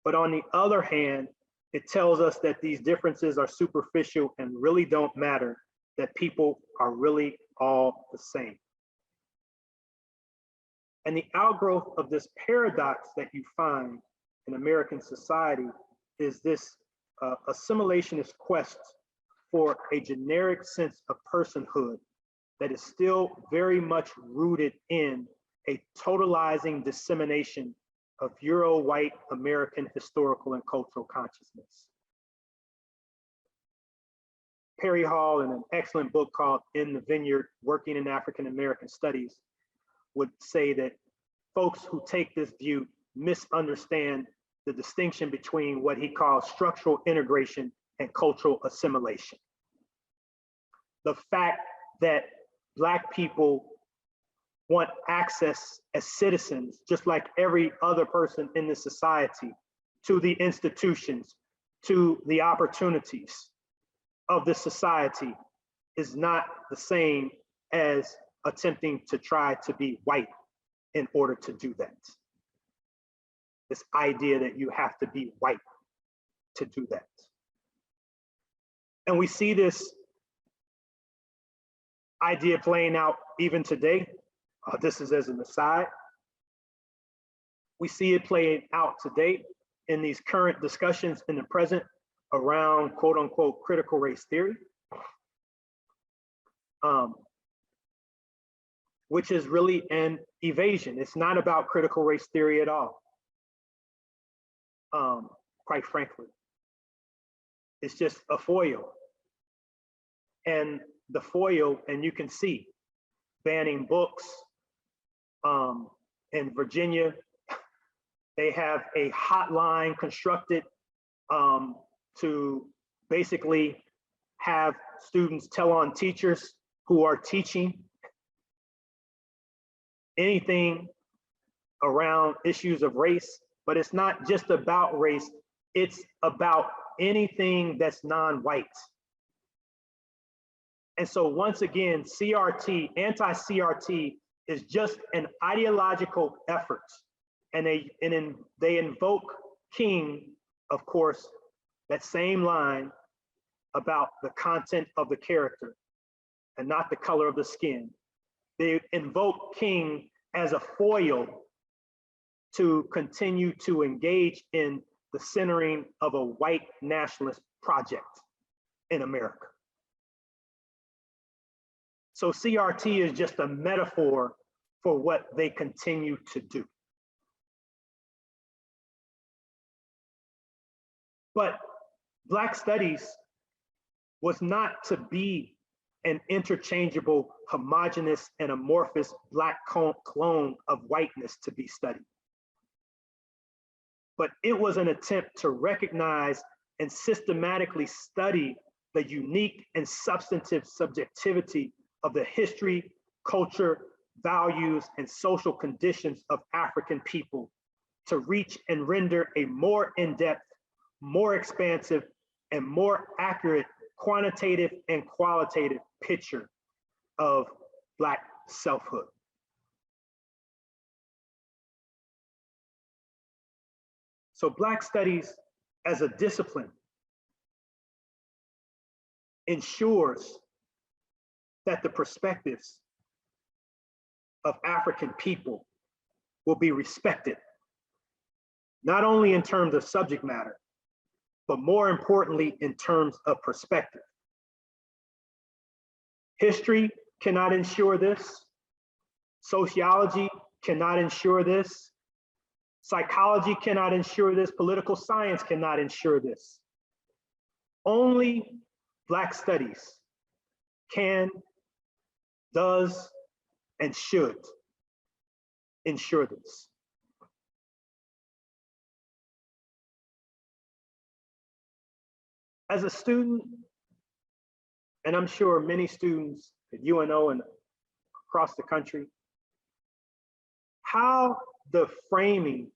But on the other hand, it tells us that these differences are superficial and really don't matter, that people are really all the same. And the outgrowth of this paradox that you find in American society is this assimilationist quest for a generic sense of personhood that is still very much rooted in a totalizing dissemination of Euro-white American historical and cultural consciousness. Perry Hall, in an excellent book called In the Vineyard, Working in African American Studies, would say that folks who take this view misunderstand the distinction between what he calls structural integration and cultural assimilation. The fact that Black people want access as citizens, just like every other person in the society, to the institutions, to the opportunities of the society is not the same as attempting to try to be white in order to do that. This idea that you have to be white to do that. And we see this idea playing out even today. This is as an aside. We see it playing out today in these current discussions in the present around quote unquote critical race theory, which is really an evasion. It's not about critical race theory at all, quite frankly. It's just a foil. And the foil, and you can see, banning books. In Virginia, they have a hotline constructed to basically have students tell on teachers who are teaching anything around issues of race, but it's not just about race, it's about anything that's non-white. And so once again, CRT, anti-CRT is just an ideological effort. And they invoke King, of course, that same line about the content of the character and not the color of the skin. They invoke King as a foil to continue to engage in the centering of a white nationalist project in America. So CRT is just a metaphor for what they continue to do. But Black studies was not to be an interchangeable, homogeneous, and amorphous Black clone of whiteness to be studied. But it was an attempt to recognize and systematically study the unique and substantive subjectivity of the history, culture, values, and social conditions of African people to reach and render a more in-depth, more expansive, and more accurate quantitative and qualitative picture of Black selfhood. So Black studies as a discipline ensures that the perspectives of African people will be respected, not only in terms of subject matter, but more importantly, in terms of perspective. History cannot ensure this. Sociology cannot ensure this. Psychology cannot ensure this. Political science cannot ensure this. Only Black studies can, does, and should ensure this. As a student, and I'm sure many students at UNO and across the country, how the framing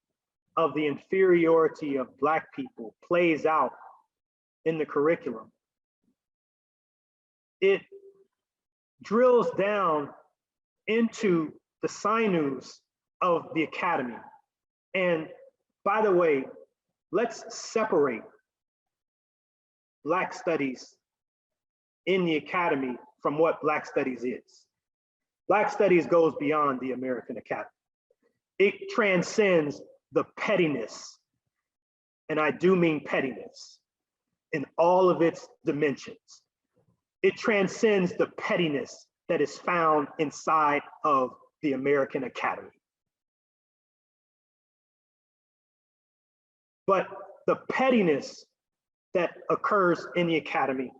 of the inferiority of Black people plays out in the curriculum, it drills down into the sinews of the academy. And by the way, let's separate Black studies in the academy from what Black studies is. Black studies goes beyond the American Academy. It transcends the pettiness, and I do mean pettiness, in all of its dimensions. It transcends the pettiness that is found inside of the American Academy. But the pettiness that occurs in the academy,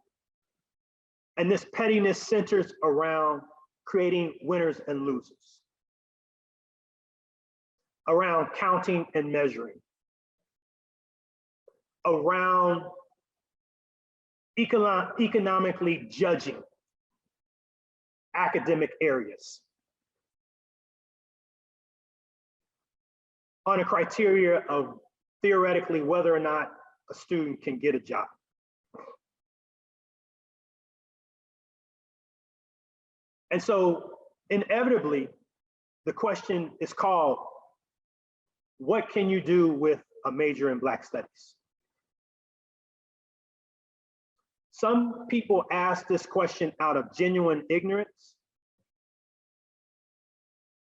and this pettiness centers around creating winners and losers, around counting and measuring, around economically judging academic areas on a criteria of theoretically whether or not a student can get a job. And so inevitably, the question is called, what can you do with a major in Black studies? Some people ask this question out of genuine ignorance.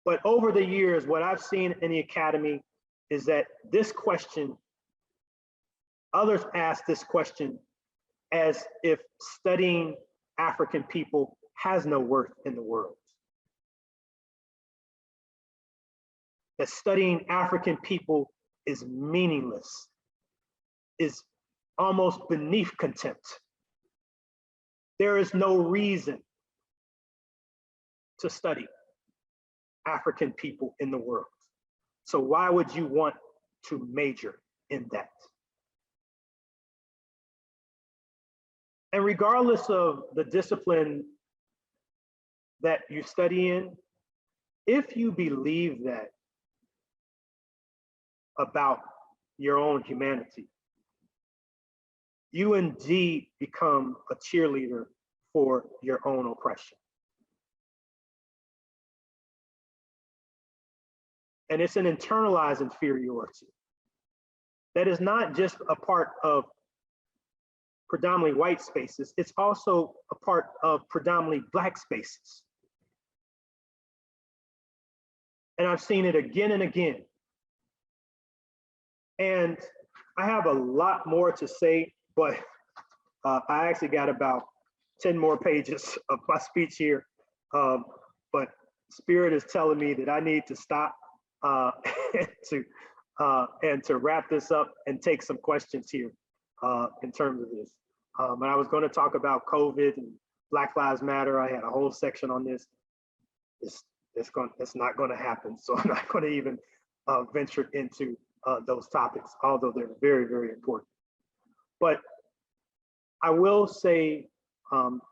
But over the years, what I've seen in the academy is that this question, others ask this question as if studying African people has no worth in the world. That studying African people is meaningless, is almost beneath contempt. There is no reason to study African people in the world. So why would you want to major in that? And regardless of the discipline that you study in, if you believe that about your own humanity, you indeed become a cheerleader for your own oppression. And it's an internalized inferiority that is not just a part of predominantly white spaces, it's also a part of predominantly Black spaces. And I've seen it again and again. And I have a lot more to say, but I actually got about 10 more pages of my speech here. But Spirit is telling me that I need to stop and to wrap this up and take some questions here in terms of this. And I was going to talk about COVID and Black Lives Matter. I had a whole section on this. It's not going to happen. So I'm not going to even venture into those topics, although they're very, very important. But I will say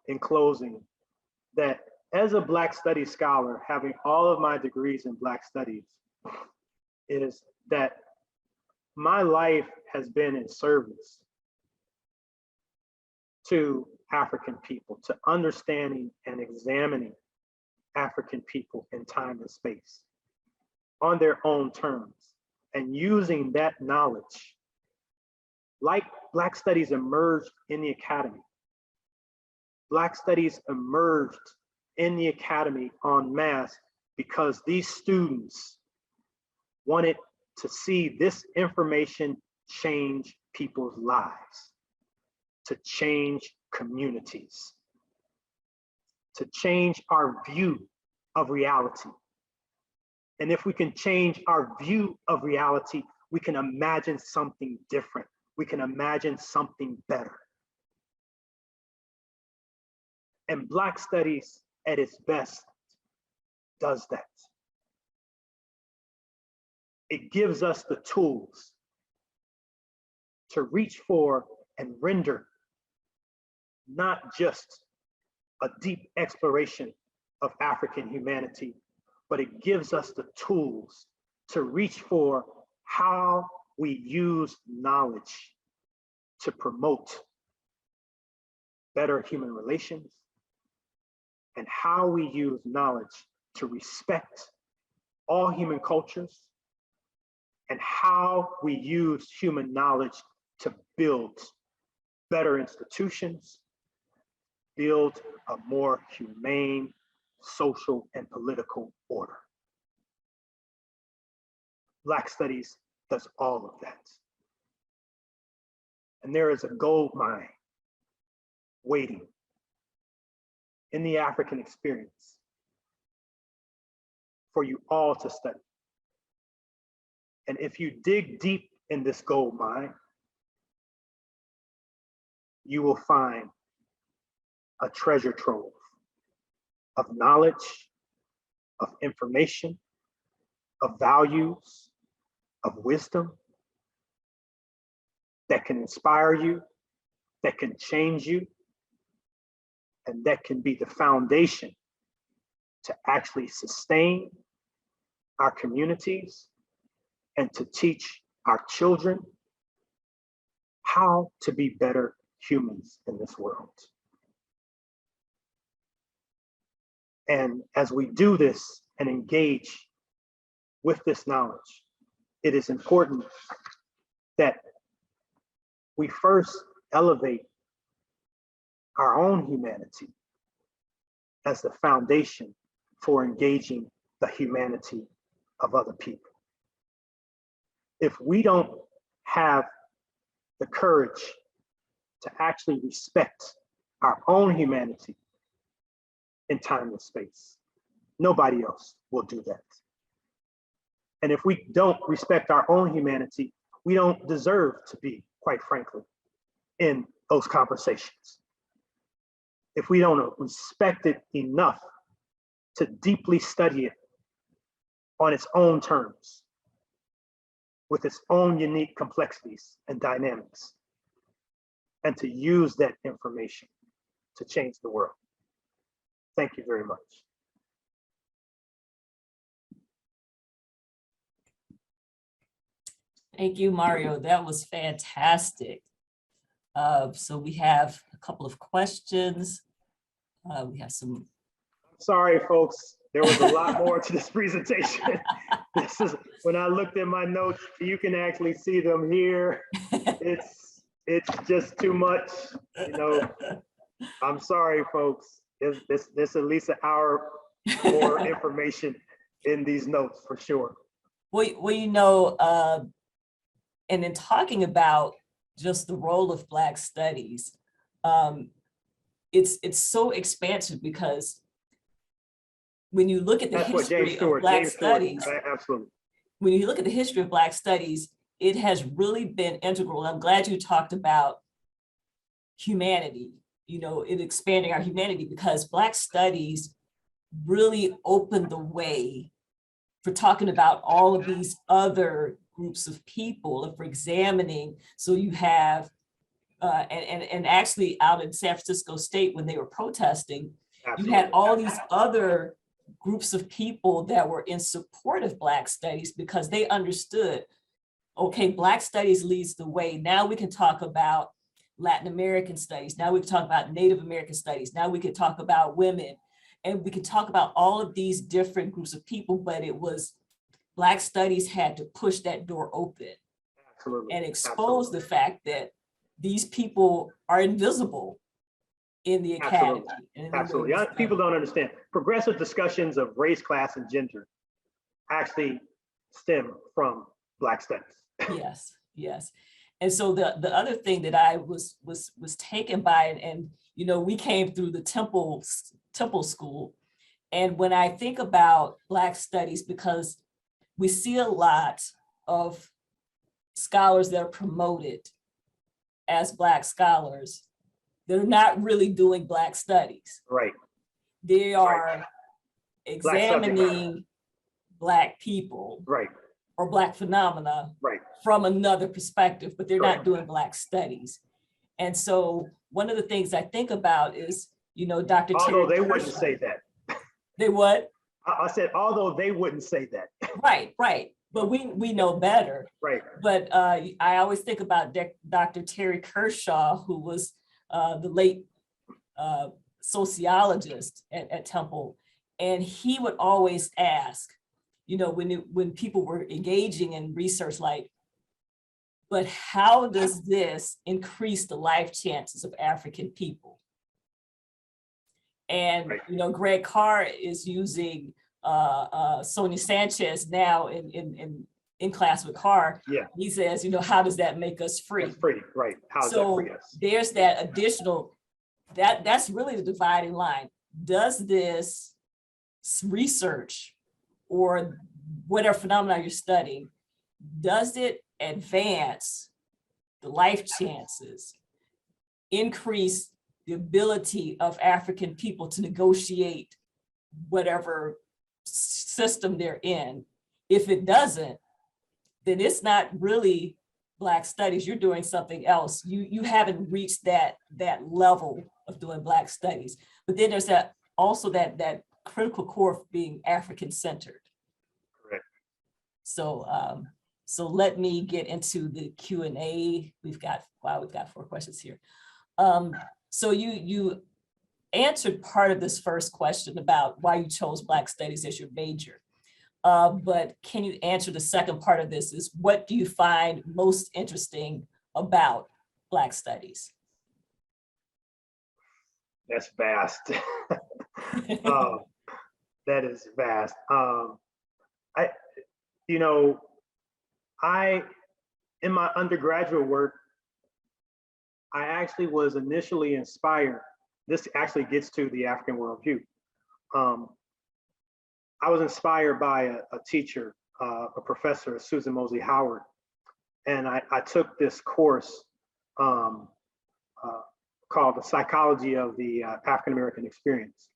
in closing that as a Black Studies scholar, having all of my degrees in Black Studies, is that my life has been in service to African people, to understanding and examining African people in time and space on their own terms, and using that knowledge, like Black Studies emerged in the academy. Black Studies emerged in the academy en masse because these students wanted to see this information change people's lives, to change communities, to change our view of reality. And if we can change our view of reality, we can imagine something different. We can imagine something better. And Black Studies at its best does that. It gives us the tools to reach for and render not just a deep exploration of African humanity, but it gives us the tools to reach for how we use knowledge to promote better human relations, and how we use knowledge to respect all human cultures, and how we use human knowledge to build better institutions, build a more humane social and political order. Black Studies does all of that. And there is a gold mine waiting in the African experience for you all to study. And if you dig deep in this gold mine, you will find a treasure trove of knowledge, of information, of values, of wisdom that can inspire you, that can change you, and that can be the foundation to actually sustain our communities and to teach our children how to be better humans in this world. And as we do this and engage with this knowledge, it is important that we first elevate our own humanity as the foundation for engaging the humanity of other people. If we don't have the courage to actually respect our own humanity in time and space, nobody else will do that. And if we don't respect our own humanity, we don't deserve to be, quite frankly, in those conversations. If we don't respect it enough to deeply study it on its own terms, with its own unique complexities and dynamics, and to use that information to change the world. Thank you very much. Thank you, Mario. That was fantastic. So we have a couple of questions. We have some. Sorry, folks. There was a lot more to this presentation. This is when I looked at my notes. You can actually see them here. It's just too much. You know, I'm sorry, folks. There's at least an hour more information in these notes for sure. Well, you know, and in talking about just the role of Black studies, it's so expansive because when you look at the history of Black studies, absolutely. When you look at the history of Black studies, it has really been integral. I'm glad you talked about humanity, you know, it expanding our humanity, because Black studies really opened the way for talking about all of these other groups of people, and for examining. So you have, and actually out in San Francisco State, when they were protesting, absolutely, you had all these other groups of people that were in support of Black studies because they understood, okay, Black studies leads the way. Now we can talk about Latin American studies. Now we can talk about Native American studies. Now we can talk about women, and we can talk about all of these different groups of people, but it was Black studies had to push that door open. Absolutely. And expose the fact that these people are invisible in the academy. Absolutely. People don't understand. Progressive discussions of race, class, and gender actually stem from Black studies. Yes, yes. And so the other thing that I was taken by, and you know, we came through the Temple School, and when I think about Black studies, because we see a lot of scholars that are promoted as Black scholars, they're not really doing Black studies. Right. They are examining Black people. Right. Or Black phenomena. Right. From another perspective, but they're not doing Black studies. And so one of the things I think about is, Dr. Although Terry they wouldn't Kershaw. say that. They what? I said, although they wouldn't say that. Right, right. But we know better. Right. But I always think about Dr. Terry Kershaw, who was the late sociologist at Temple. And he would always ask, when people were engaging in research, like, but how does this increase the life chances of African people? And, Right. Greg Carr is using Sonia Sanchez now in class with Carr. Yeah. He says, how does that make us free? That's free, right. How does that free us? There's that additional, that's really the dividing line. Does this research or whatever phenomena you're studying, does it advance the life chances, increase the ability of African people to negotiate whatever system they're in? If it doesn't, then it's not really Black studies. You're doing something else. You haven't reached that level of doing Black studies. But then there's also that critical core of being African centered. Correct. So so let me get into the Q&A. We've got 4 questions here. So you answered part of this first question about why you chose Black studies as your major. But can you answer the second part of this, is what do you find most interesting about Black studies? That's vast. That is vast. In my undergraduate work, I actually was initially inspired. This actually gets to the African worldview. I was inspired by a teacher, a professor, Susan Mosley Howard, and I took this course called The Psychology of the African American Experience.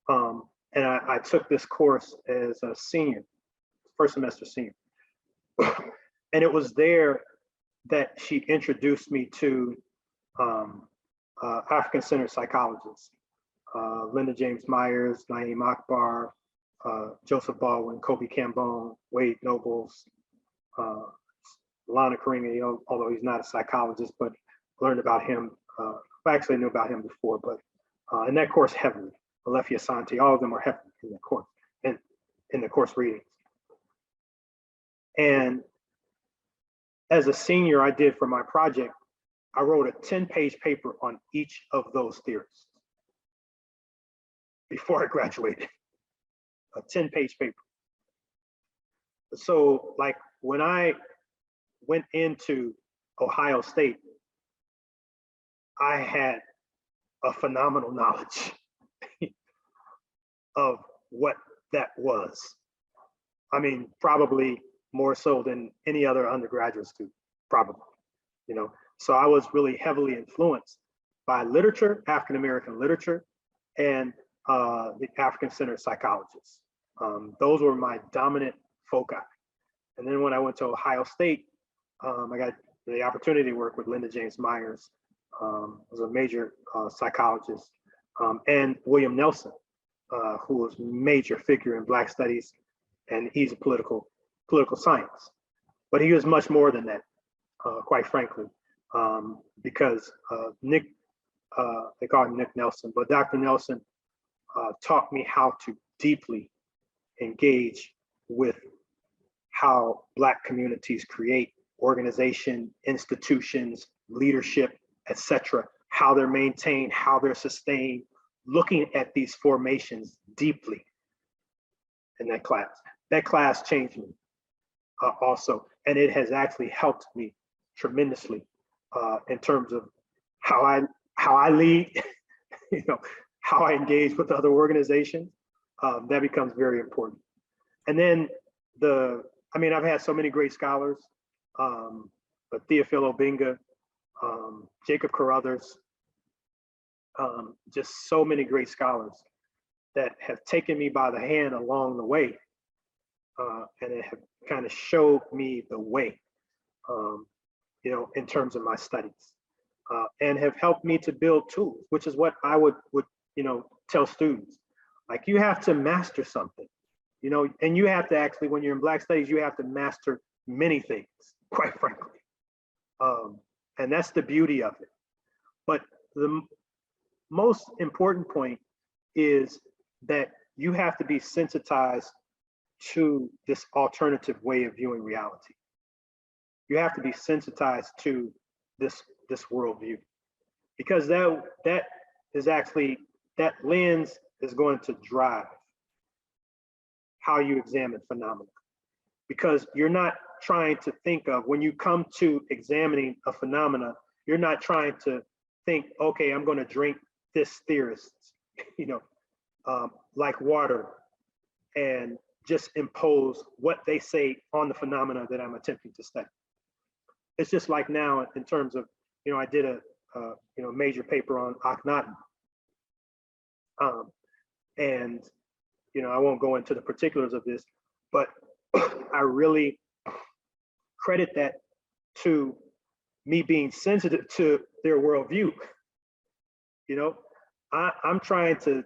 And I took this course as a senior, first semester senior. And it was there that she introduced me to African-centered psychologists, Linda James Myers, Naeem Akbar, Joseph Baldwin, Kobe Cambone, Wade Nobles, Lana Karinga, although he's not a psychologist, but learned about him. I actually knew about him before, but in that course heavily. Alefia Santi, all of them are heavily in the course, in the course readings. And as a senior, I did for my project, I wrote a 10-page paper on each of those theories before I graduated. A 10-page paper. So like when I went into Ohio State, I had a phenomenal knowledge of what that was. I mean, probably more so than any other undergraduate student, probably, So I was really heavily influenced by literature, African-American literature, and the African-centered psychologists. Those were my dominant foci. And then when I went to Ohio State, I got the opportunity to work with Linda James Myers, was a major psychologist, and William Nelson, who was a major figure in Black studies, and he's a political science. But he was much more than that, quite frankly, because Nick, they call him Nick Nelson, but Dr. Nelson taught me how to deeply engage with how Black communities create organization, institutions, leadership, etc., how they're maintained, how they're sustained, looking at these formations deeply in that class. That class changed me also, and it has actually helped me tremendously in terms of how I lead, how I engage with other organizations. That becomes very important. And then I've had so many great scholars, but Theophilo Binga, Jacob Carruthers, just so many great scholars that have taken me by the hand along the way, and it have kind of showed me the way, in terms of my studies. and have helped me to build tools, which is what I would tell students. Like, you have to master something, and you have to actually, when you're in Black Studies, you have to master many things, quite frankly. And that's the beauty of it. But the most important point is that you have to be sensitized to this alternative way of viewing reality. You have to be sensitized to this worldview, because that is actually, that lens is going to drive how you examine phenomena. Because you're not trying to think of, when you come to examining a phenomena, you're not trying to think, okay, I'm going to drink this theorist, like water, and just impose what they say on the phenomena that I'm attempting to study. It's just like now in terms of, I did a major paper on Akhenaten. And, I won't go into the particulars of this, but I really credit that to me being sensitive to their worldview. I'm trying to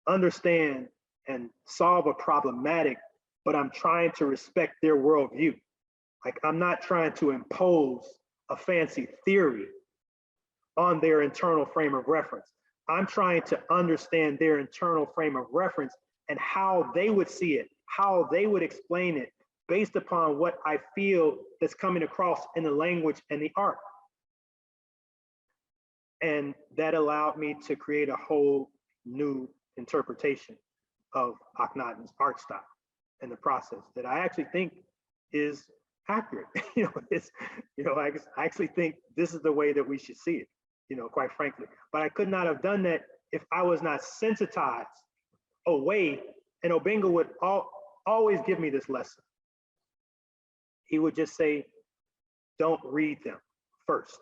understand and solve a problematic, but I'm trying to respect their worldview. Like, I'm not trying to impose a fancy theory on their internal frame of reference. I'm trying to understand their internal frame of reference and how they would see it, how they would explain it, based upon what I feel that's coming across in the language and the art. And that allowed me to create a whole new interpretation of Akhenaten's art style in the process that I actually think is accurate. I actually think this is the way that we should see it, quite frankly. But I could not have done that if I was not sensitized away. And Obenga would always give me this lesson. He would just say, don't read them first.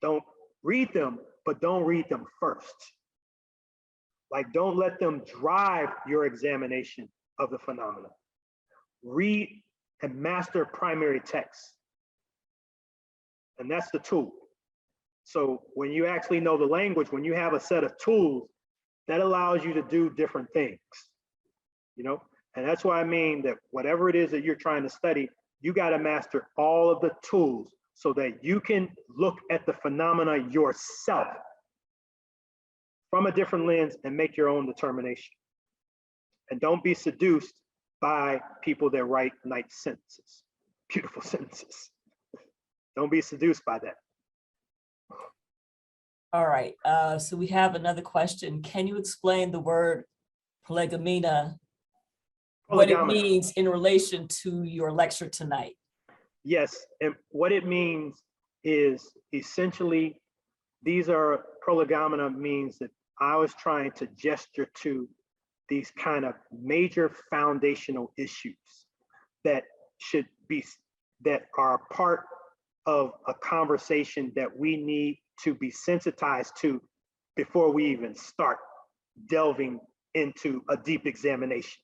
Don't read them, but don't read them first. Like, don't let them drive your examination of the phenomena. Read and master primary text. And that's the tool. So when you actually know the language, when you have a set of tools, that allows you to do different things, And that's why I mean that whatever it is that you're trying to study, you got to master all of the tools so that you can look at the phenomena yourself from a different lens and make your own determination. And don't be seduced by people that write nice sentences, beautiful sentences. Don't be seduced by that. All right, so we have another question. Can you explain the word prolegomena, what it means in relation to your lecture tonight? Yes, and what it means is essentially, prolegomena means that I was trying to gesture to these kind of major foundational issues that are part of a conversation that we need to be sensitized to before we even start delving into a deep examination.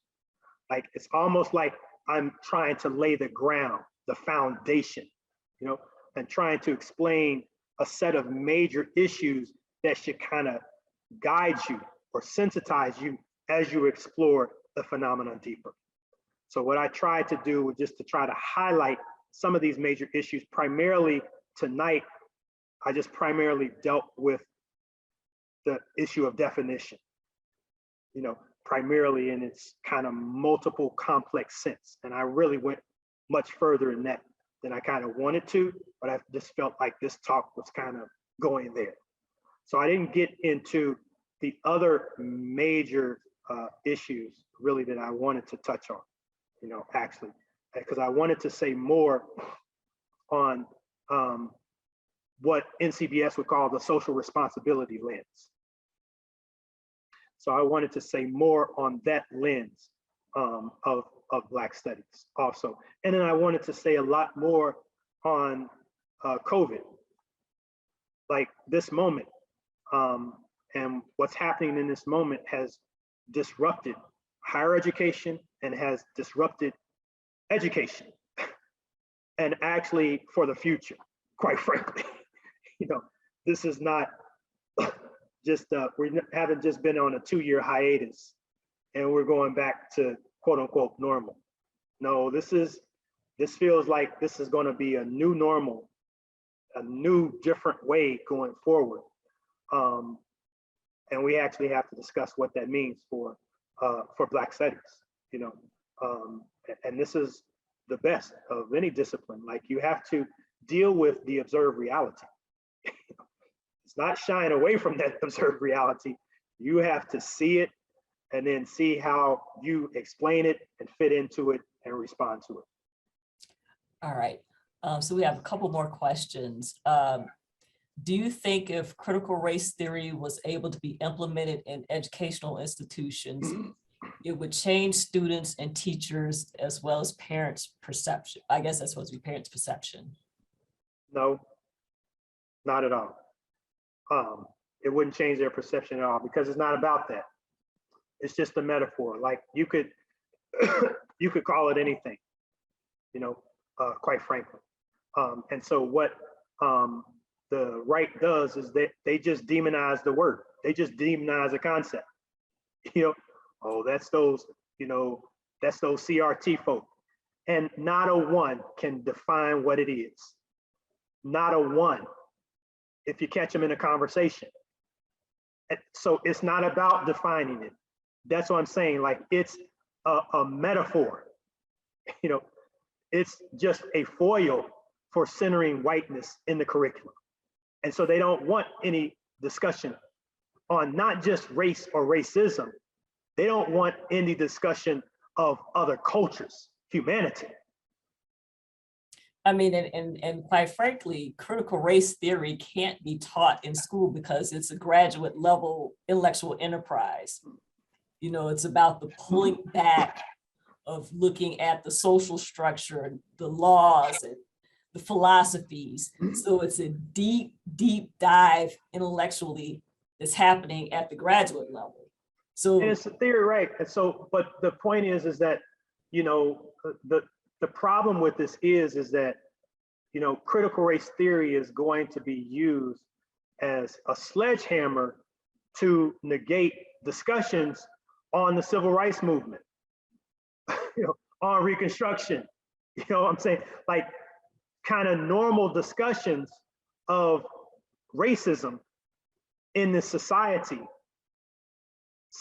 Like, it's almost like I'm trying to lay the ground, the foundation, and trying to explain a set of major issues that should kind of guide you or sensitize you as you explore the phenomenon deeper. So what I tried to do was just to try to highlight some of these major issues. Primarily tonight, I just primarily dealt with the issue of definition, primarily in its kind of multiple complex sense. And I really went much further in that than I kind of wanted to, but I just felt like this talk was kind of going there. So I didn't get into the other major issues really that I wanted to touch on, actually, because I wanted to say more on what NCBS would call the social responsibility lens. So I wanted to say more on that lens of Black studies also. And then I wanted to say a lot more on COVID, like this moment. And what's happening in this moment has disrupted higher education and has disrupted education, and actually for the future, quite frankly. This is not just, we haven't just been on a 2-year hiatus and we're going back to quote unquote normal. No, this feels like this is going to be a new normal, a new different way going forward. And we actually have to discuss what that means for Black studies, and this is the best of any discipline. Like, you have to deal with the observed reality. It's not shying away from that observed reality. You have to see it and then see how you explain it and fit into it and respond to it. All right. So we have a couple more questions. Do you think if critical race theory was able to be implemented in educational institutions, it would change students and teachers as well as parents' perception? I guess that's supposed to be parents' perception. No, not at all. It wouldn't change their perception at all, because it's not about that. It's just a metaphor. Like, you could you could call it anything, quite frankly. And so what the right does is that they just demonize the word. They just demonize the concept. Oh, that's those CRT folk. And not a one can define what it is. Not a one, if you catch them in a conversation. So it's not about defining it. That's what I'm saying. Like, it's a metaphor. It's just a foil for centering whiteness in the curriculum. And so they don't want any discussion on not just race or racism. They don't want any discussion of other cultures, humanity. I mean, and quite frankly, critical race theory can't be taught in school because it's a graduate level intellectual enterprise. It's about the pulling back of looking at the social structure, the laws, and the philosophies. So it's a deep, deep dive intellectually that's happening at the graduate level. So, and it's a theory, right? And so, but the point is that, the problem with this is that, critical race theory is going to be used as a sledgehammer to negate discussions on the civil rights movement, on Reconstruction, what I'm saying? Like, kind of normal discussions of racism in this society.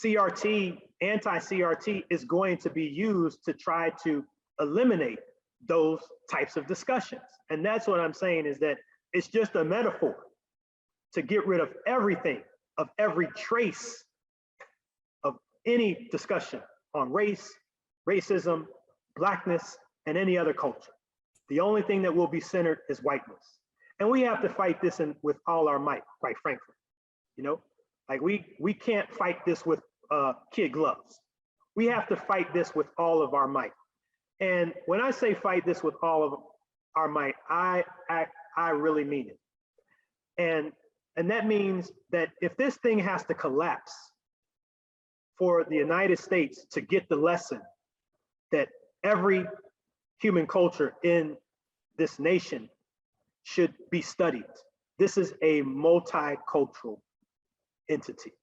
CRT, anti-CRT is going to be used to try to eliminate those types of discussions. And that's what I'm saying, is that it's just a metaphor to get rid of everything, of every trace of any discussion on race, racism, Blackness, and any other culture. The only thing that will be centered is whiteness. And we have to fight this with all our might, quite frankly. Like, we can't fight this with kid gloves. We have to fight this with all of our might. And when I say fight this with all of our might, I really mean it. And that means that if this thing has to collapse for the United States to get the lesson that every human culture in this nation should be studied. This is a multicultural entity.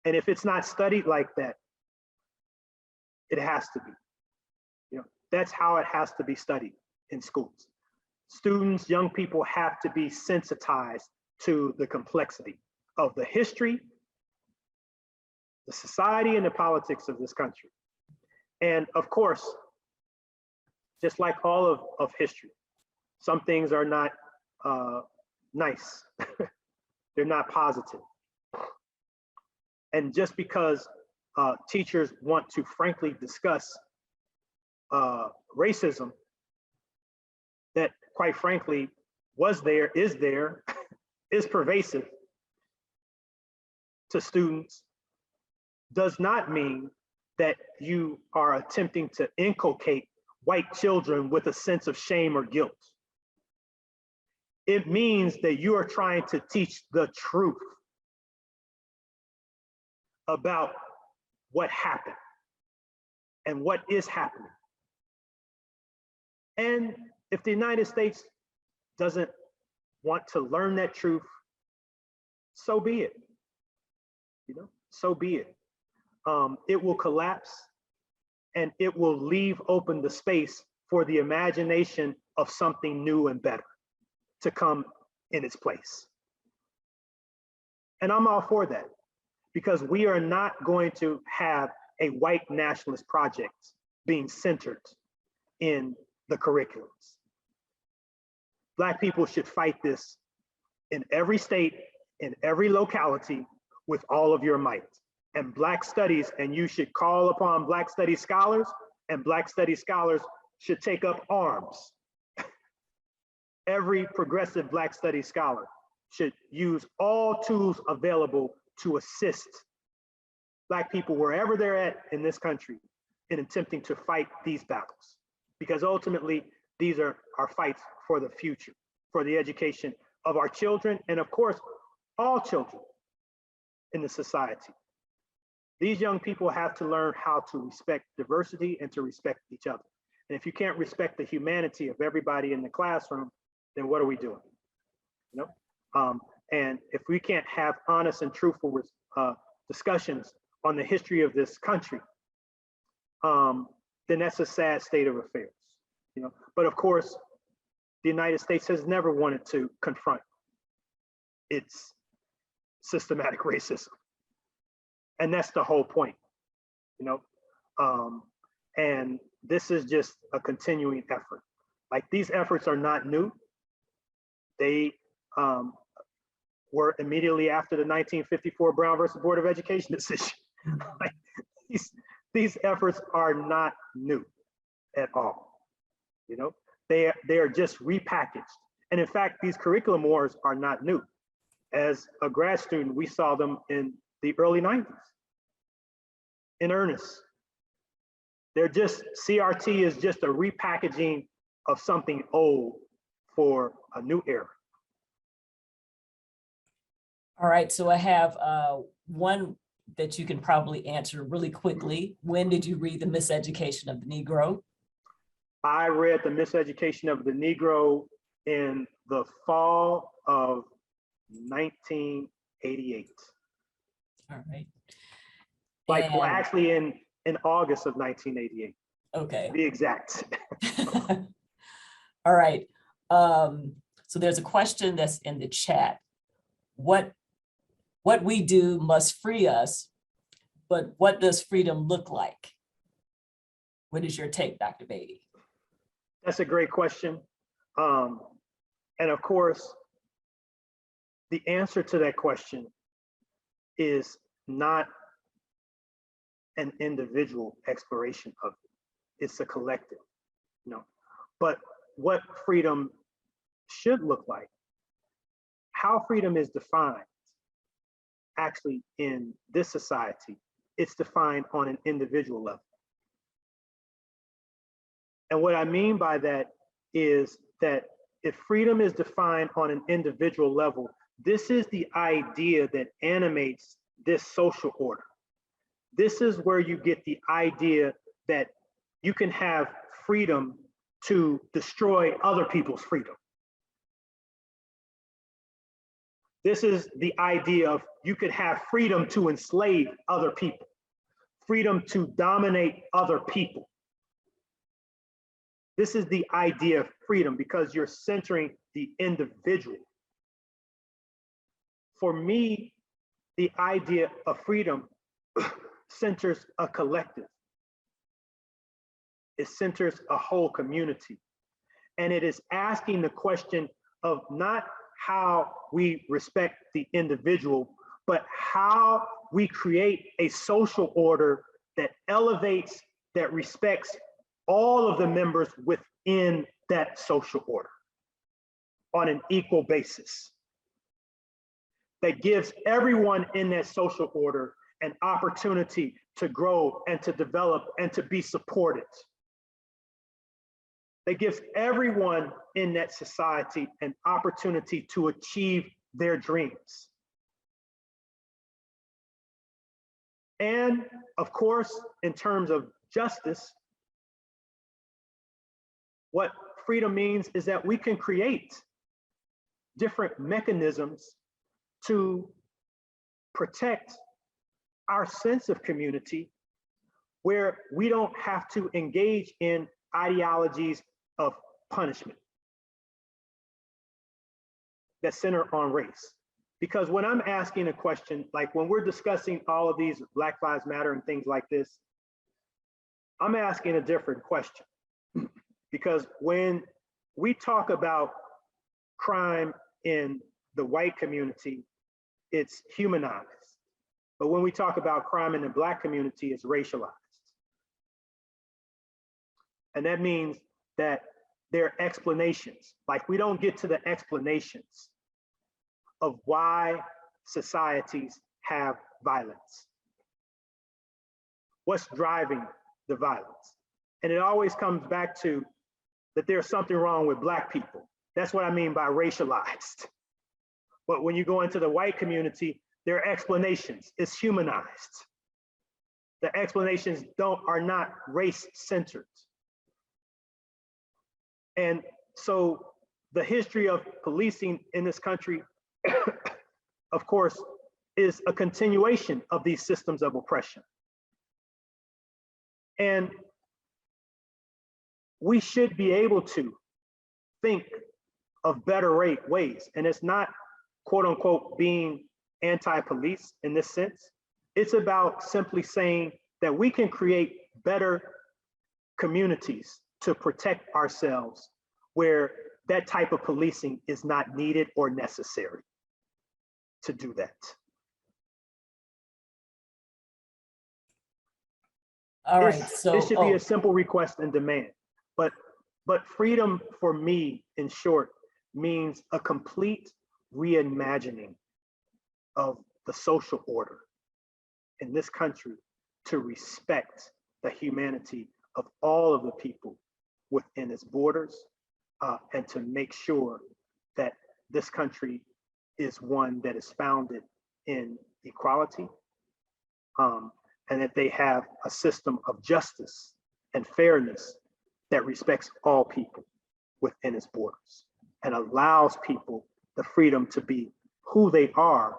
And if it's not studied like that, it has to be. That's how it has to be studied in schools. Students, young people have to be sensitized to the complexity of the history, the society, and the politics of this country. And of course, just like all of history, some things are not nice. They're not positive. And just because teachers want to frankly discuss racism that, quite frankly, was there, is pervasive to students, does not mean that you are attempting to inculcate white children with a sense of shame or guilt. It means that you are trying to teach the truth about what happened and what is happening. And if the United States doesn't want to learn that truth, so be it. So be it. It will collapse, and it will leave open the space for the imagination of something new and better to come in its place. And I'm all for that, because we are not going to have a white nationalist project being centered in the curriculums. Black people should fight this in every state, in every locality, with all of your might. And Black studies, and you should call upon Black studies scholars, and Black studies scholars should take up arms. Every progressive Black studies scholar should use all tools available to assist Black people wherever they're at in this country in attempting to fight these battles. Because ultimately, these are our fights for the future, for the education of our children, and of course, all children in the society. These young people have to learn how to respect diversity and to respect each other. And if you can't respect the humanity of everybody in the classroom, then what are we doing? And if we can't have honest and truthful discussions on the history of this country, then that's a sad state of affairs. But of course, the United States has never wanted to confront its systematic racism. And that's the whole point, and this is just a continuing effort. Like, these efforts are not new. They were immediately after the 1954 Brown versus Board of Education decision. Like, these efforts are not new at all. They are just repackaged. And in fact, these curriculum wars are not new. As a grad student, we saw them in the early 90s in earnest. CRT is just a repackaging of something old for a new era. All right, so I have one that you can probably answer really quickly. When did you read The Miseducation of the Negro? I read The Miseducation of the Negro in the fall of 1988. All right. Well, actually in August of 1988. Okay. To be exact. All right. So there's a question that's in the chat. What we do must free us, but what does freedom look like? What is your take, Dr. Beatty? That's a great question. And of course, the answer to that question is not an individual exploration of it. It's a collective, But what freedom should look like, how freedom is defined, actually in this society, it's defined on an individual level. And what I mean by that is that if freedom is defined on an individual level, this is the idea that animates this social order. This is where you get the idea that you can have freedom to destroy other people's freedom. This is the idea of you could have freedom to enslave other people, freedom to dominate other people. This is the idea of freedom because you're centering the individual. For me, the idea of freedom centers a collective. It centers a whole community. And it is asking the question of not how we respect the individual, but how we create a social order that elevates, that respects all of the members within that social order on an equal basis. That gives everyone in that social order an opportunity to grow and to develop and to be supported. That gives everyone in that society an opportunity to achieve their dreams. And of course, in terms of justice, what freedom means is that we can create different mechanisms to protect our sense of community, where we don't have to engage in ideologies of punishment that center on race. Because when I'm asking a question, like when we're discussing all of these Black Lives Matter and things like this, I'm asking a different question. Because when we talk about crime in the white community, it's humanized. But when we talk about crime in the Black community, it's racialized. And that means that there are explanations. Like we don't get to the explanations of why societies have violence. What's driving the violence? And it always comes back to that there's something wrong with Black people. That's what I mean by racialized. But when you go into the white community, there are explanations. It's humanized. The explanations are not race-centered. And so the history of policing in this country, of course, is a continuation of these systems of oppression. And we should be able to think of better ways. And it's not, quote unquote, being anti-police in this sense. It's about simply saying that we can create better communities to protect ourselves where that type of policing is not needed or necessary to do that. All right, so this should be a simple request and demand, but freedom for me, in short, means a complete reimagining of the social order in this country to respect the humanity of all of the people within its borders, and to make sure that this country is one that is founded in equality, and that they have a system of justice and fairness that respects all people within its borders and allows people the freedom to be who they are,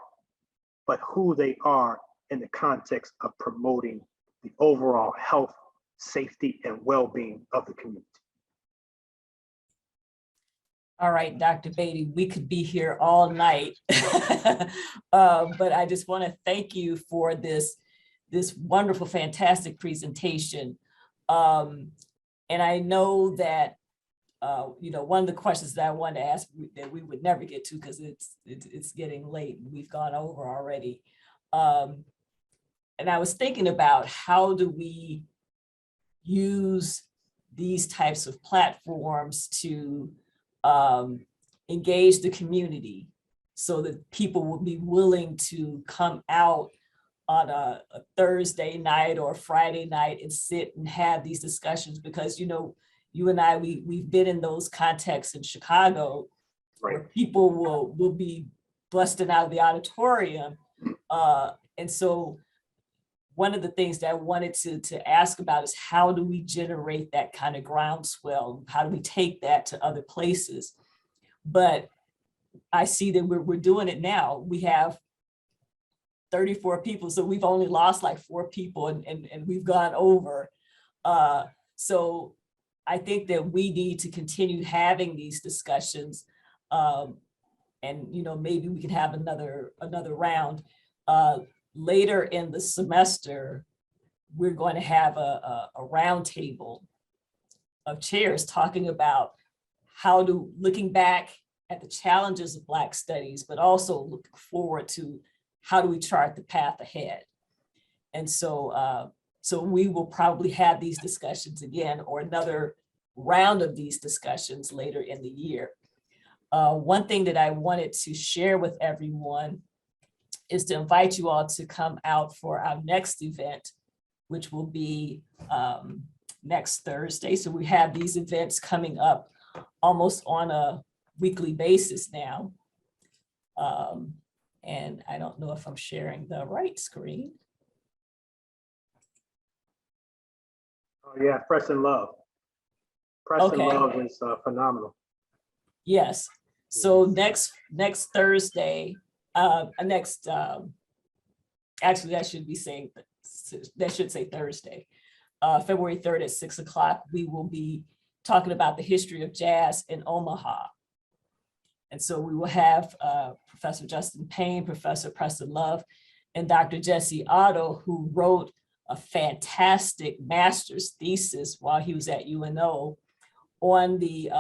but who they are in the context of promoting the overall health, safety, and well-being of the community. all right, Dr. Beatty, we could be here all night, but I just want to thank you for this wonderful, fantastic presentation. And I know that one of the questions that I wanted to ask that we would never get to because it's getting late and we've gone over already. And I was thinking about how do we use these types of platforms to engage the community so that people will be willing to come out on a Thursday night or Friday night and sit and have these discussions, because you and I, we've been in those contexts in Chicago, right, where people will be busting out of the auditorium. And so one of the things that I wanted to ask about is how do we generate that kind of groundswell? How do we take that to other places? But I see that we're doing it now. We have 34 people, so we've only lost like 4 people and we've gone over. So I think that we need to continue having these discussions, and maybe we can have another round. Later in the semester, we're going to have a round table of chairs talking about looking back at the challenges of Black studies, but also looking forward to how do we chart the path ahead. And so, so we will probably have these discussions again, or another round of these discussions later in the year. One thing that I wanted to share with everyone is to invite you all to come out for our next event, which will be next Thursday. So we have these events coming up almost on a weekly basis now. And I don't know if I'm sharing the right screen. Oh yeah, Press and Love. Preston Okay. Love is phenomenal. Yes. So next Thursday, actually that should say Thursday, February 3rd at 6 o'clock, we will be talking about the history of jazz in Omaha. And so we will have Professor Justin Payne, Professor Preston Love, and Dr. Jesse Otto, who wrote a fantastic master's thesis while he was at UNO on the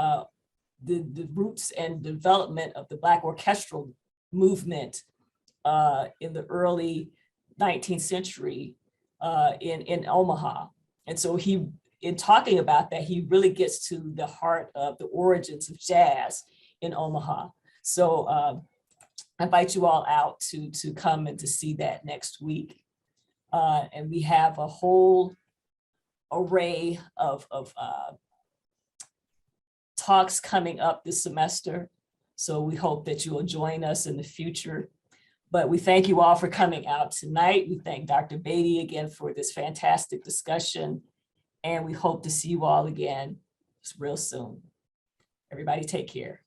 roots and development of the Black orchestral movement in the early 19th century in Omaha. And so in talking about that, he really gets to the heart of the origins of jazz in Omaha. So I invite you all out to come and to see that next week. And we have a whole array of talks coming up this semester. So we hope that you will join us in the future. But we thank you all for coming out tonight. We thank Dr. Beatty again for this fantastic discussion. And we hope to see you all again real soon. Everybody take care.